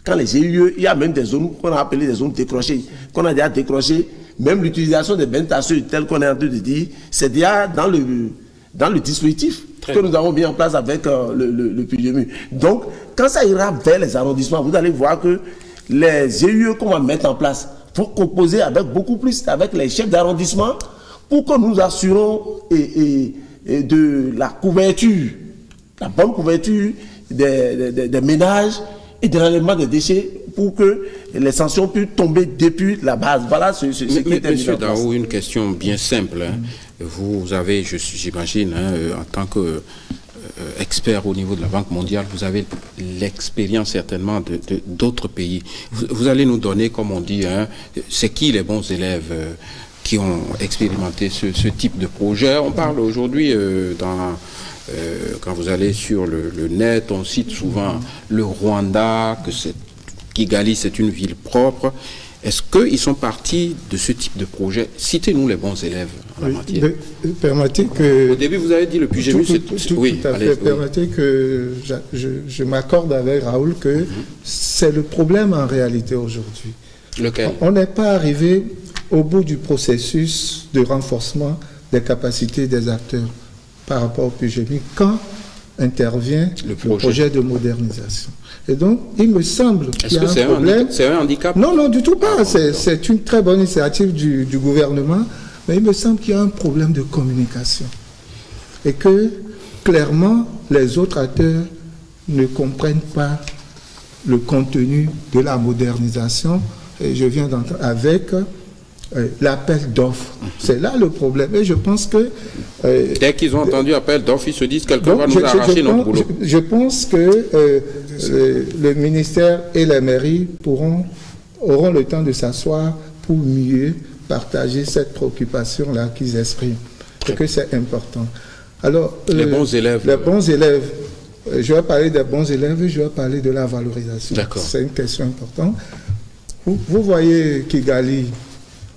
Quand les GIE, il y a même des zones qu'on a appelées des zones décrochées, qu'on a déjà décrochées, même l'utilisation des bennes tasseuses, tel qu'on est en train de dire, c'est déjà dans le dispositif que nous avons mis en place avec le PGMU. Donc, quand ça ira vers les arrondissements, vous allez voir que les GIE qu'on va mettre en place vont composer avec beaucoup plus, avec les chefs d'arrondissement, pour que nous assurons de la couverture, la bonne couverture des ménages et de l'enlèvement des déchets pour que les sanctions puissent tomber depuis la base. Voilà ce qui est Monsieur Daou, une question bien simple. Vous avez, j'imagine, en tant qu'expert au niveau de la Banque mondiale, vous avez l'expérience certainement d'autres pays. Vous allez nous donner, comme on dit, c'est qui les bons élèves qui ont expérimenté ce type de projet. On parle aujourd'hui quand vous allez sur le net, on cite souvent le Rwanda, que Kigali c'est une ville propre. Est-ce qu'ils sont partis de ce type de projet? Citez-nous les bons élèves en la matière. Permettez que... Au début, vous avez dit le PGMU, c'est... Oui, tout à fait. Permettez que je m'accorde avec Raoul que c'est le problème en réalité aujourd'hui. Lequel? On n'est pas arrivé au bout du processus de renforcement des capacités des acteurs par rapport au PGMU quand intervient le projet de modernisation. Et donc, il me semble qu'il y a un problème. C'est un handicap? Non, non, du tout pas. C'est une très bonne initiative du gouvernement, mais il me semble qu'il y a un problème de communication. Et que, clairement, les autres acteurs ne comprennent pas le contenu de la modernisation. Et je viens d'entendre avec l'appel d'offres. C'est là le problème. Et je pense que... dès qu'ils ont entendu l'appel d'offres, ils se disent quelqu'un va nous arracher notre boulot. Je pense que le ministère et la mairie auront le temps de s'asseoir pour mieux partager cette préoccupation-là qu'ils expriment. Et que c'est important. Alors, les bons élèves. Les bons élèves. Je vais parler des bons élèves et je vais parler de la valorisation. C'est une question importante. Vous voyez Kigali,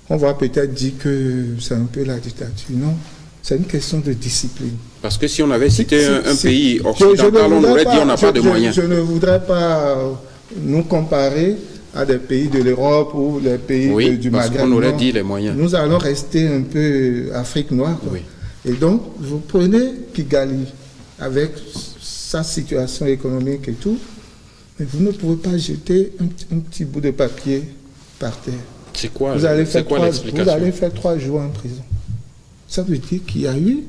on va peut-être dire que c'est un peu la dictature. Non, c'est une question de discipline. Parce que si on avait cité un pays occidental, on aurait dit on n'a pas de moyens. Je ne voudrais pas nous comparer à des pays de l'Europe ou les pays du Maghreb. On aurait dit les moyens. Nous allons rester un peu Afrique noire. Oui. Et donc, vous prenez Kigali avec sa situation économique et tout, Mais vous ne pouvez pas jeter un petit bout de papier par terre. C'est quoi, vous allez faire l'explication? Vous allez faire 3 jours en prison. Ça veut dire qu'il y a eu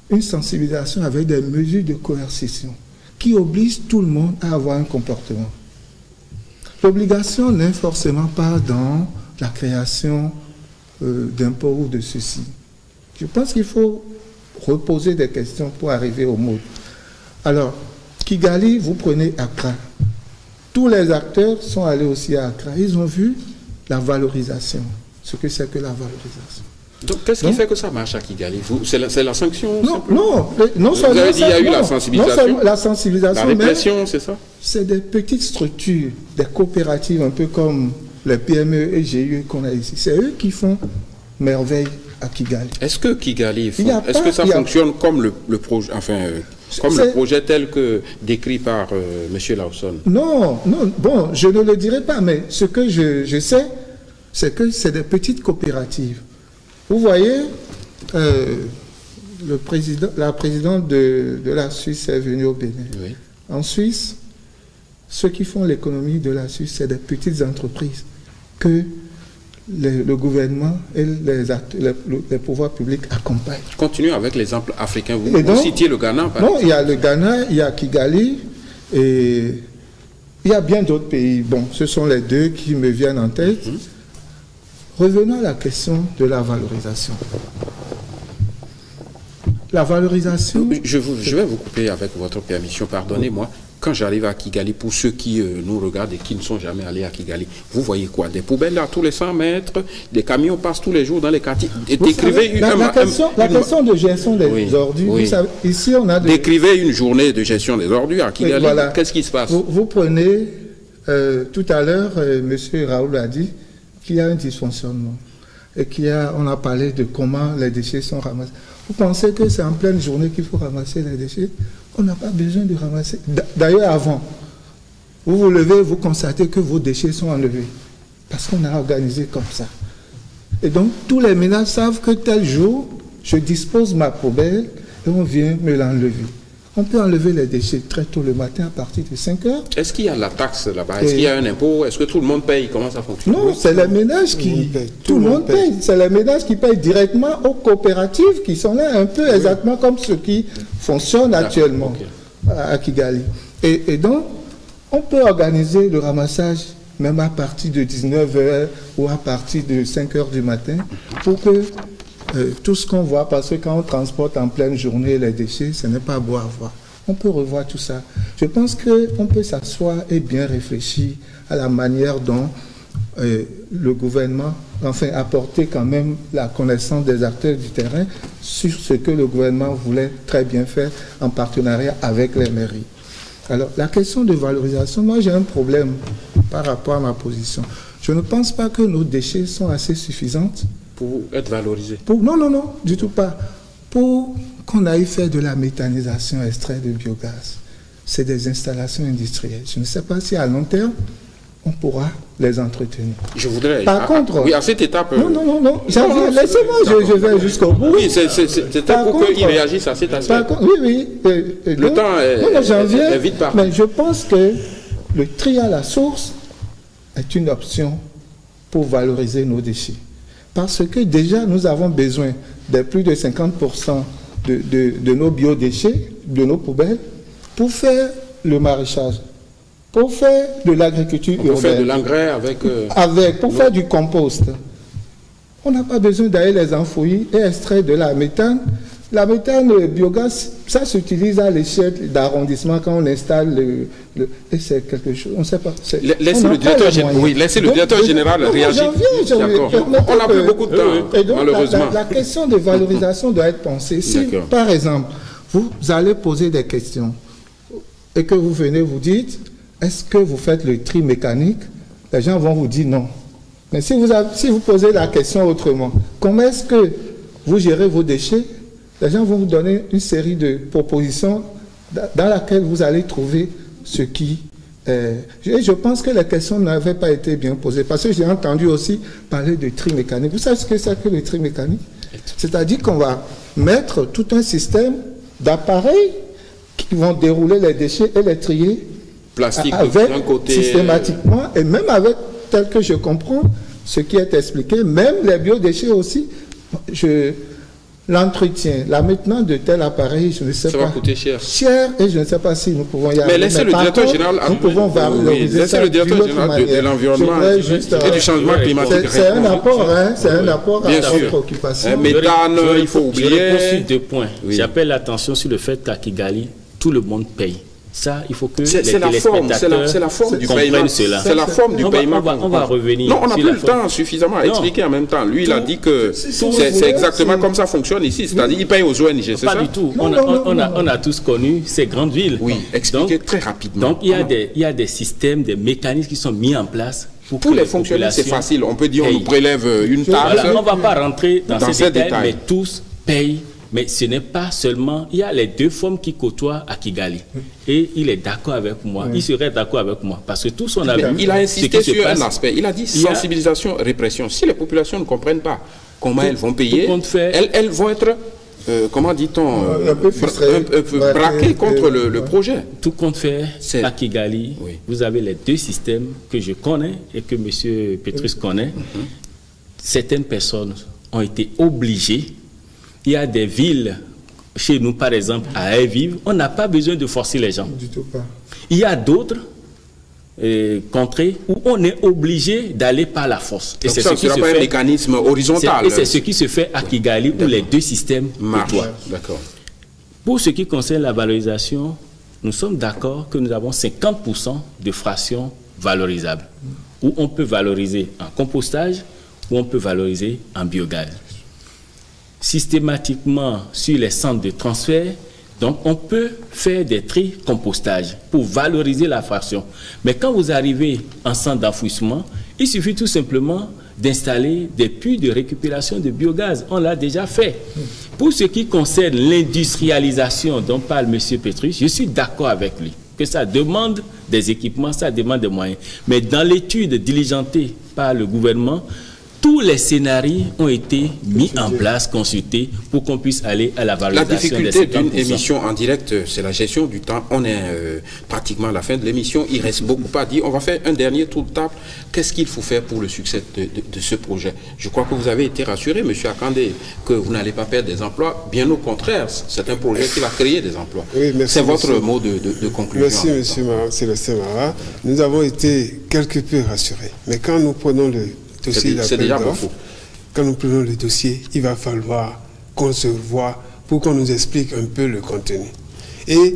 une sensibilisation avec des mesures de coercition qui obligent tout le monde à avoir un comportement. L'obligation n'est forcément pas dans la création d'impôts ou de ceci. Je pense qu'il faut reposer des questions pour arriver au mot. Alors, Kigali, vous prenez Accra. Tous les acteurs sont allés aussi à Accra. Ils ont vu la valorisation, ce que c'est que la valorisation. Donc, qu'est-ce qui fait que ça marche à Kigali? C'est la sanction? Non seulement. Vous avez dit qu'il y a eu la sensibilisation? La sensibilisation, la répression, c'est ça? C'est des petites structures, des coopératives, un peu comme les PME et GIE qu'on a ici. C'est eux qui font merveille à Kigali. Est-ce que Kigali, est-ce que ça fonctionne comme le projet, comme le projet tel que décrit par M. Lawson? Non, bon, je ne le dirai pas, mais ce que je sais, c'est que c'est des petites coopératives. Vous voyez, la présidente de la Suisse est venue au Bénin. Oui. En Suisse, ceux qui font l'économie de la Suisse, c'est des petites entreprises que le gouvernement et les pouvoirs publics accompagnent. Continuez avec l'exemple africain. Vous citiez le Ghana, par exemple. Il y a le Ghana, il y a Kigali, et il y a bien d'autres pays. Bon, ce sont les 2 qui me viennent en tête. Revenons à la question de la valorisation. La valorisation... Je vais vous couper avec votre permission, pardonnez-moi. Quand j'arrive à Kigali, pour ceux qui nous regardent et qui ne sont jamais allés à Kigali, vous voyez quoi? Des poubelles à tous les 100 mètres, des camions passent tous les jours dans les quartiers. Décrivez la question de gestion des ordures, vous savez, ici on a... Décrivez une journée de gestion des ordures à Kigali. Voilà. Qu'est-ce qui se passe? Vous prenez, tout à l'heure, M. Raoul a dit qu'il y a un dysfonctionnement et on a parlé de comment les déchets sont ramassés. Vous pensez que c'est en pleine journée qu'il faut ramasser les déchets? On n'a pas besoin de ramasser. D'ailleurs, avant, vous vous levez, vous constatez que vos déchets sont enlevés. Parce qu'on a organisé comme ça. Et donc, tous les ménages savent que tel jour, je dispose ma poubelle et on vient me l'enlever. On peut enlever les déchets très tôt le matin à partir de 5 heures. Est-ce qu'il y a la taxe là-bas? Est-ce qu'il y a un impôt? Est-ce que tout le monde paye? Comment ça fonctionne? Non, c'est les ménages qui... Tout le monde paye. C'est les ménages qui payent directement aux coopératives qui sont là un peu exactement comme ce qui fonctionne actuellement à Kigali. Et donc, on peut organiser le ramassage même à partir de 19h ou à partir de 5h du matin pour que tout ce qu'on voit, parce que quand on transporte en pleine journée les déchets, ce n'est pas beau à voir. On peut revoir tout ça. Je pense qu'on peut s'asseoir et bien réfléchir à la manière dont le gouvernement, apporter quand même la connaissance des acteurs du terrain sur ce que le gouvernement voulait très bien faire en partenariat avec les mairies. Alors, la question de valorisation, moi j'ai un problème par rapport à ma position. Je ne pense pas que nos déchets sont assez suffisants pour être valorisés. Non, du tout pas. Pour qu'on aille faire de la méthanisation extrait de biogaz, c'est des installations industrielles. Je ne sais pas si à long terme, on pourra les entretenir. Je voudrais... Par contre... Oui, à cette étape... Non. Laissez-moi, je vais jusqu'au bout. Oui, c'était pour qu'ils réagissent à cet aspect. Oui. Le temps est vite parti. Mais je pense que le tri à la source est une option pour valoriser nos déchets. Parce que déjà, nous avons besoin de plus de 50% de nos biodéchets, de nos poubelles, pour faire le maraîchage, pour faire de l'agriculture urbaine. Pour faire de l'engrais pour faire du compost. On n'a pas besoin d'aller les enfouir et extraire de la méthane. La méthane, le biogaz, ça s'utilise à l'échelle d'arrondissement quand on installe et c'est quelque chose, on ne sait pas. Laissez le directeur général réagir. On n'a plus beaucoup de temps, et donc, malheureusement. La question de valorisation doit être pensée. Si, par exemple, vous allez poser des questions et que vous venez vous dites, est-ce que vous faites le tri mécanique? Les gens vont vous dire non. Mais si vous posez la question autrement, comment est-ce que vous gérez vos déchets? Les gens vont vous donner une série de propositions dans laquelle vous allez trouver ce qui... je pense que les questions n'avaient pas été bien posées. Parce que j'ai entendu aussi parler de tri mécanique. Vous savez ce que c'est que le tri mécanique? C'est-à-dire qu'on va mettre tout un système d'appareils qui vont dérouler les déchets et les trier plastique avec, d'un côté systématiquement, et même avec, tel que je comprends, ce qui est expliqué, même les biodéchets aussi, l'entretien, la maintenance de tel appareil, je ne sais pas. Ça va coûter cher. Cher, et je ne sais pas si nous pouvons y arriver. Mais laissez le directeur général... Nous pouvons valoriser ça le directeur général de l'environnement et du changement climatique. C'est un apport, hein, c'est un apport à notre préoccupation. Méthane, il faut oublier... Je réponds sur 2 points. J'appelle l'attention sur le fait qu'à Kigali, tout le monde paye. Ça, il faut que les téléspectateurs c'est la forme du comprennent paiement. cela. C'est la forme du paiement. On va revenir. Non, on n'a plus le temps suffisamment à expliquer en même temps. Lui, il a dit que c'est exactement comme ça fonctionne ici. C'est-à-dire qu'il paye aux ONG, c'est ça? Pas du tout. On a tous connu ces grandes villes. Oui, expliquez très rapidement. Donc, il y a des systèmes, des mécanismes qui sont mis en place pour tous les fonctionnaires, c'est facile. On peut dire, on nous prélève une taxe. Voilà, on ne va pas rentrer dans ces détails, mais tous payent. Mais ce n'est pas seulement... Il y a les 2 formes qui côtoient à Kigali. Et il est d'accord avec moi. Il serait d'accord avec moi. Parce que tous on avait... Il a insisté sur un aspect. Il a dit sensibilisation, répression. Si les populations ne comprennent pas comment elles vont payer, elles vont être... comment dit-on, un peu braquées contre le projet. Tout compte fait, à Kigali, vous avez les 2 systèmes que je connais et que M. Petrus connaît. Certaines personnes ont été obligées. Il y a des villes, chez nous par exemple, à Aix-Vive, on n'a pas besoin de forcer les gens. Du tout pas. Il y a d'autres contrées où on est obligé d'aller par la force. Et c'est ce qui se fait. Un mécanisme horizontal. Et c'est ce qui se fait à Kigali où les 2 systèmes marchent. D'accord. Pour ce qui concerne la valorisation, nous sommes d'accord que nous avons 50% de fractions valorisables, où on peut valoriser en compostage, où on peut valoriser en biogaz. Systématiquement sur les centres de transfert, donc on peut faire des tri compostage pour valoriser la fraction. Mais quand vous arrivez en centre d'enfouissement, il suffit tout simplement d'installer des puits de récupération de biogaz. On l'a déjà fait. Pour ce qui concerne l'industrialisation dont parle M. Petrus, je suis d'accord avec lui, que ça demande des équipements, ça demande des moyens. Mais dans l'étude diligentée par le gouvernement, tous les scénarios ont été mis en place, consultés, pour qu'on puisse aller à la valorisation des 50%. La difficulté d'une émission en direct, c'est la gestion du temps. On est pratiquement à la fin de l'émission. Il reste beaucoup à dire. On va faire un dernier tour de table. Qu'est-ce qu'il faut faire pour le succès de ce projet? Je crois que vous avez été rassuré, M. Akandé, que vous n'allez pas perdre des emplois. Bien au contraire, c'est un projet qui va créer des emplois. Oui, c'est votre mot de conclusion. Merci, M. Célestin Mara. Nous avons été quelque peu rassurés. Mais quand nous prenons le c'est déjà beaucoup. Quand nous prenons le dossier, il va falloir qu'on se voit pour qu'on nous explique un peu le contenu. Et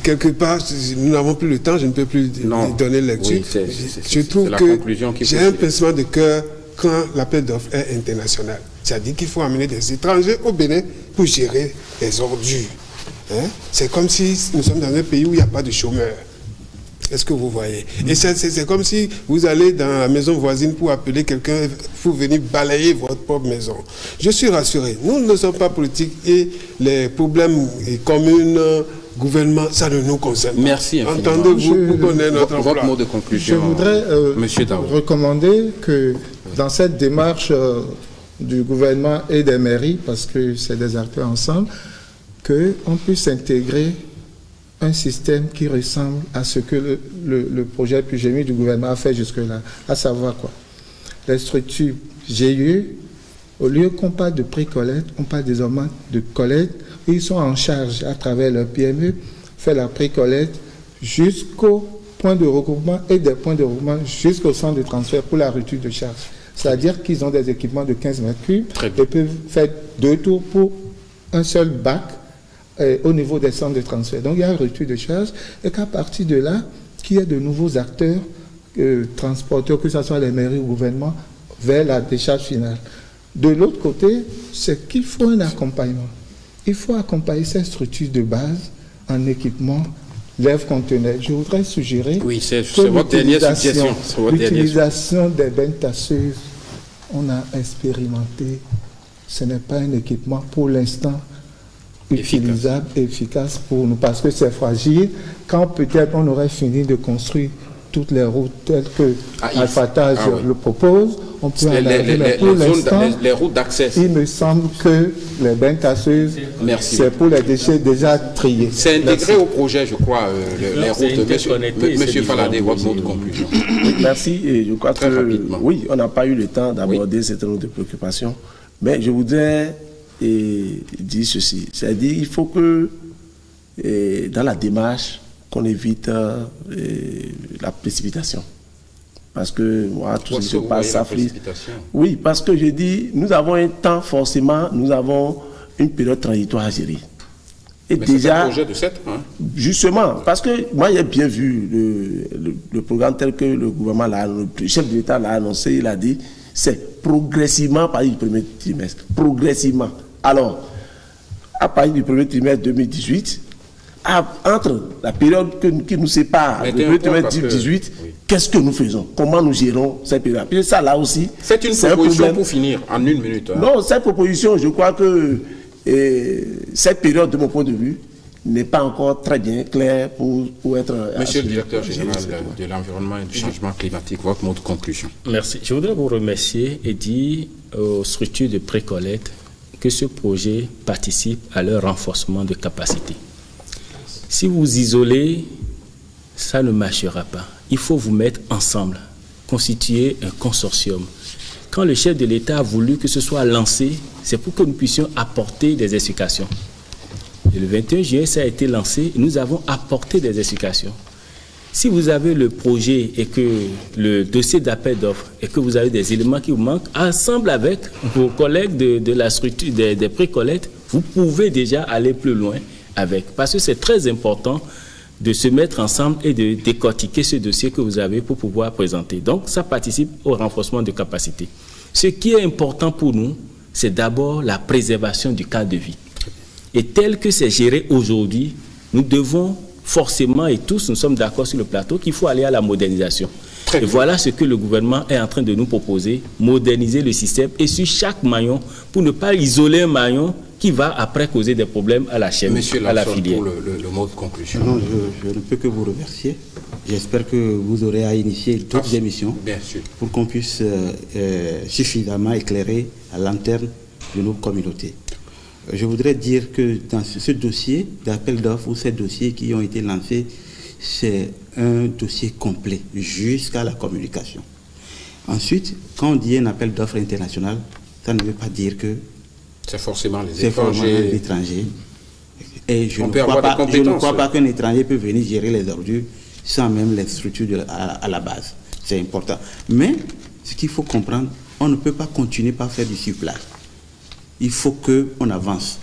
quelque part, nous n'avons plus le temps, je ne peux plus donner lecture. Oui, je trouve que j'ai un pincement de cœur quand l'appel d'offres est international. C'est-à-dire qu'il faut amener des étrangers au Bénin pour gérer les ordures. Hein? C'est comme si nous sommes dans un pays où il n'y a pas de chômeurs. Est-ce que vous voyez? Et c'est comme si vous allez dans la maison voisine pour appeler quelqu'un pour venir balayer votre propre maison. Je suis rassuré. Nous ne sommes pas politiques et les problèmes communs, gouvernement, ça ne nous concerne pas. Merci infiniment. Entendez-vous pour connaître notre emploi. Votre mot de conclusion. Je voudrais recommander que dans cette démarche du gouvernement et des mairies, parce que c'est des acteurs ensemble, qu'on puisse intégrer un système qui ressemble à ce que le projet PUGEMI du gouvernement a fait jusque-là, à savoir quoi? Les structures GIE, au lieu qu'on parle de pré-collecte, on parle désormais de collecte. Ils sont en charge, à travers leur PME, faire la pré-collecte jusqu'au point de regroupement et des points de regroupement jusqu'au centre de transfert pour la rupture de charge. C'est-à-dire qu'ils ont des équipements de 15 mètres cubes et peuvent faire 2 tours pour un seul bac au niveau des centres de transfert. Donc il y a une rupture de charge et qu'à partir de là, qu'il y ait de nouveaux acteurs, transporteurs, que ce soit les mairies ou le gouvernement, vers la décharge finale. De l'autre côté, c'est qu'il faut un accompagnement. Il faut accompagner ces structures de base en équipement, lève-conteneurs. Je voudrais suggérer votre dernière suggestion. L'utilisation des bennes tasseuses, on a expérimenté. Ce n'est pas un équipement pour l'instant utilisable, efficace pour nous, parce que c'est fragile. Quand peut-être on aurait fini de construire toutes les routes telles que Alphatage le propose. On peut en arriver, mais pour l'instant, les routes d'accès. Il me semble que les bains casseuses, c'est pour les déchets déjà triés. C'est intégré au projet, je crois, les routes. Monsieur Faladé, votre mot de conclusion. Oui, merci. Et je crois très rapidement. Oui, on n'a pas eu le temps d'aborder certaines autres préoccupations. Mais je voudrais dire ceci. C'est-à-dire qu'il faut que, dans la démarche, qu'on évite la précipitation. Parce que moi, tout ce qui se passe, ça frise. Oui, parce que je dis, nous avons un temps, forcément, nous avons une période transitoire à gérer. Et mais déjà, c'est un projet de 7 ans. Hein? Justement, parce que moi, j'ai bien vu le programme tel que le gouvernement l'a annoncé, le chef de l'État l'a annoncé, il a dit, c'est progressivement à partir du premier trimestre. Progressivement. Alors, à partir du premier trimestre 2018, entre la période qui nous sépare, le premier trimestre 2018, qu'est-ce que nous faisons? Comment nous gérons cette période? Et ça, là aussi, c'est une proposition pour finir en 1 minute. Hein. Non, cette proposition, je crois que cette période, de mon point de vue, n'est pas encore très bien claire pour être... Monsieur le directeur général de l'environnement et du changement climatique, votre mot de conclusion. Merci. Je voudrais vous remercier et dire aux structures de précollecte que ce projet participe à leur renforcement de capacité. Si vous isolez, ça ne marchera pas. Il faut vous mettre ensemble, constituer un consortium. Quand le chef de l'État a voulu que ce soit lancé, c'est pour que nous puissions apporter des explications. Et le 21 juillet, ça a été lancé et nous avons apporté des explications. Si vous avez le projet et que le dossier d'appel d'offres et que vous avez des éléments qui vous manquent, ensemble avec vos collègues de la structure des précollectes, vous pouvez déjà aller plus loin avec. Parce que c'est très important de se mettre ensemble et de décortiquer ce dossier que vous avez pour pouvoir présenter. Donc, ça participe au renforcement de capacité. Ce qui est important pour nous, c'est d'abord la préservation du cadre de vie. Et tel que c'est géré aujourd'hui, nous devons forcément, et tous nous sommes d'accord sur le plateau, qu'il faut aller à la modernisation. Et voilà ce que le gouvernement est en train de nous proposer, moderniser le système et sur chaque maillon, pour ne pas isoler un maillon qui va après causer des problèmes à la chaîne, à la filière. Pour le mot de conclusion. Non, je ne peux que vous remercier. J'espère que vous aurez à initier d'autres émissions pour qu'on puisse suffisamment éclairer à l'interne de nos communautés. Je voudrais dire que dans ce dossier d'appel d'offres ou ces dossiers qui ont été lancés, c'est un dossier complet jusqu'à la communication. Ensuite, quand on dit un appel d'offres international, ça ne veut pas dire que c'est forcément les étrangers. Et je ne crois pas qu'un étranger peut venir gérer les ordures sans même les structures à la base. C'est important. Mais ce qu'il faut comprendre, on ne peut pas continuer par faire du surplace. Il faut qu'on avance.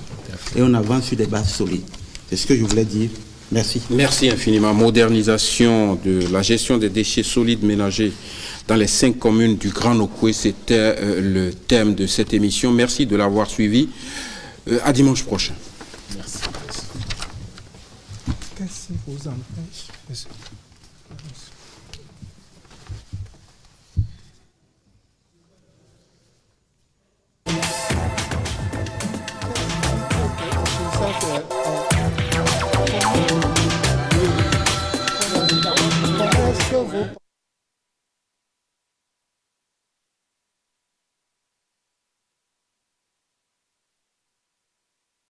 Et on avance sur des bases solides. C'est ce que je voulais dire. Merci. Merci infiniment. Modernisation de la gestion des déchets solides ménagers dans les 5 communes du Grand Nokoué, c'était le thème de cette émission. Merci de l'avoir suivi. À dimanche prochain. Merci. Qu'est-ce qui vous empêche? Ça,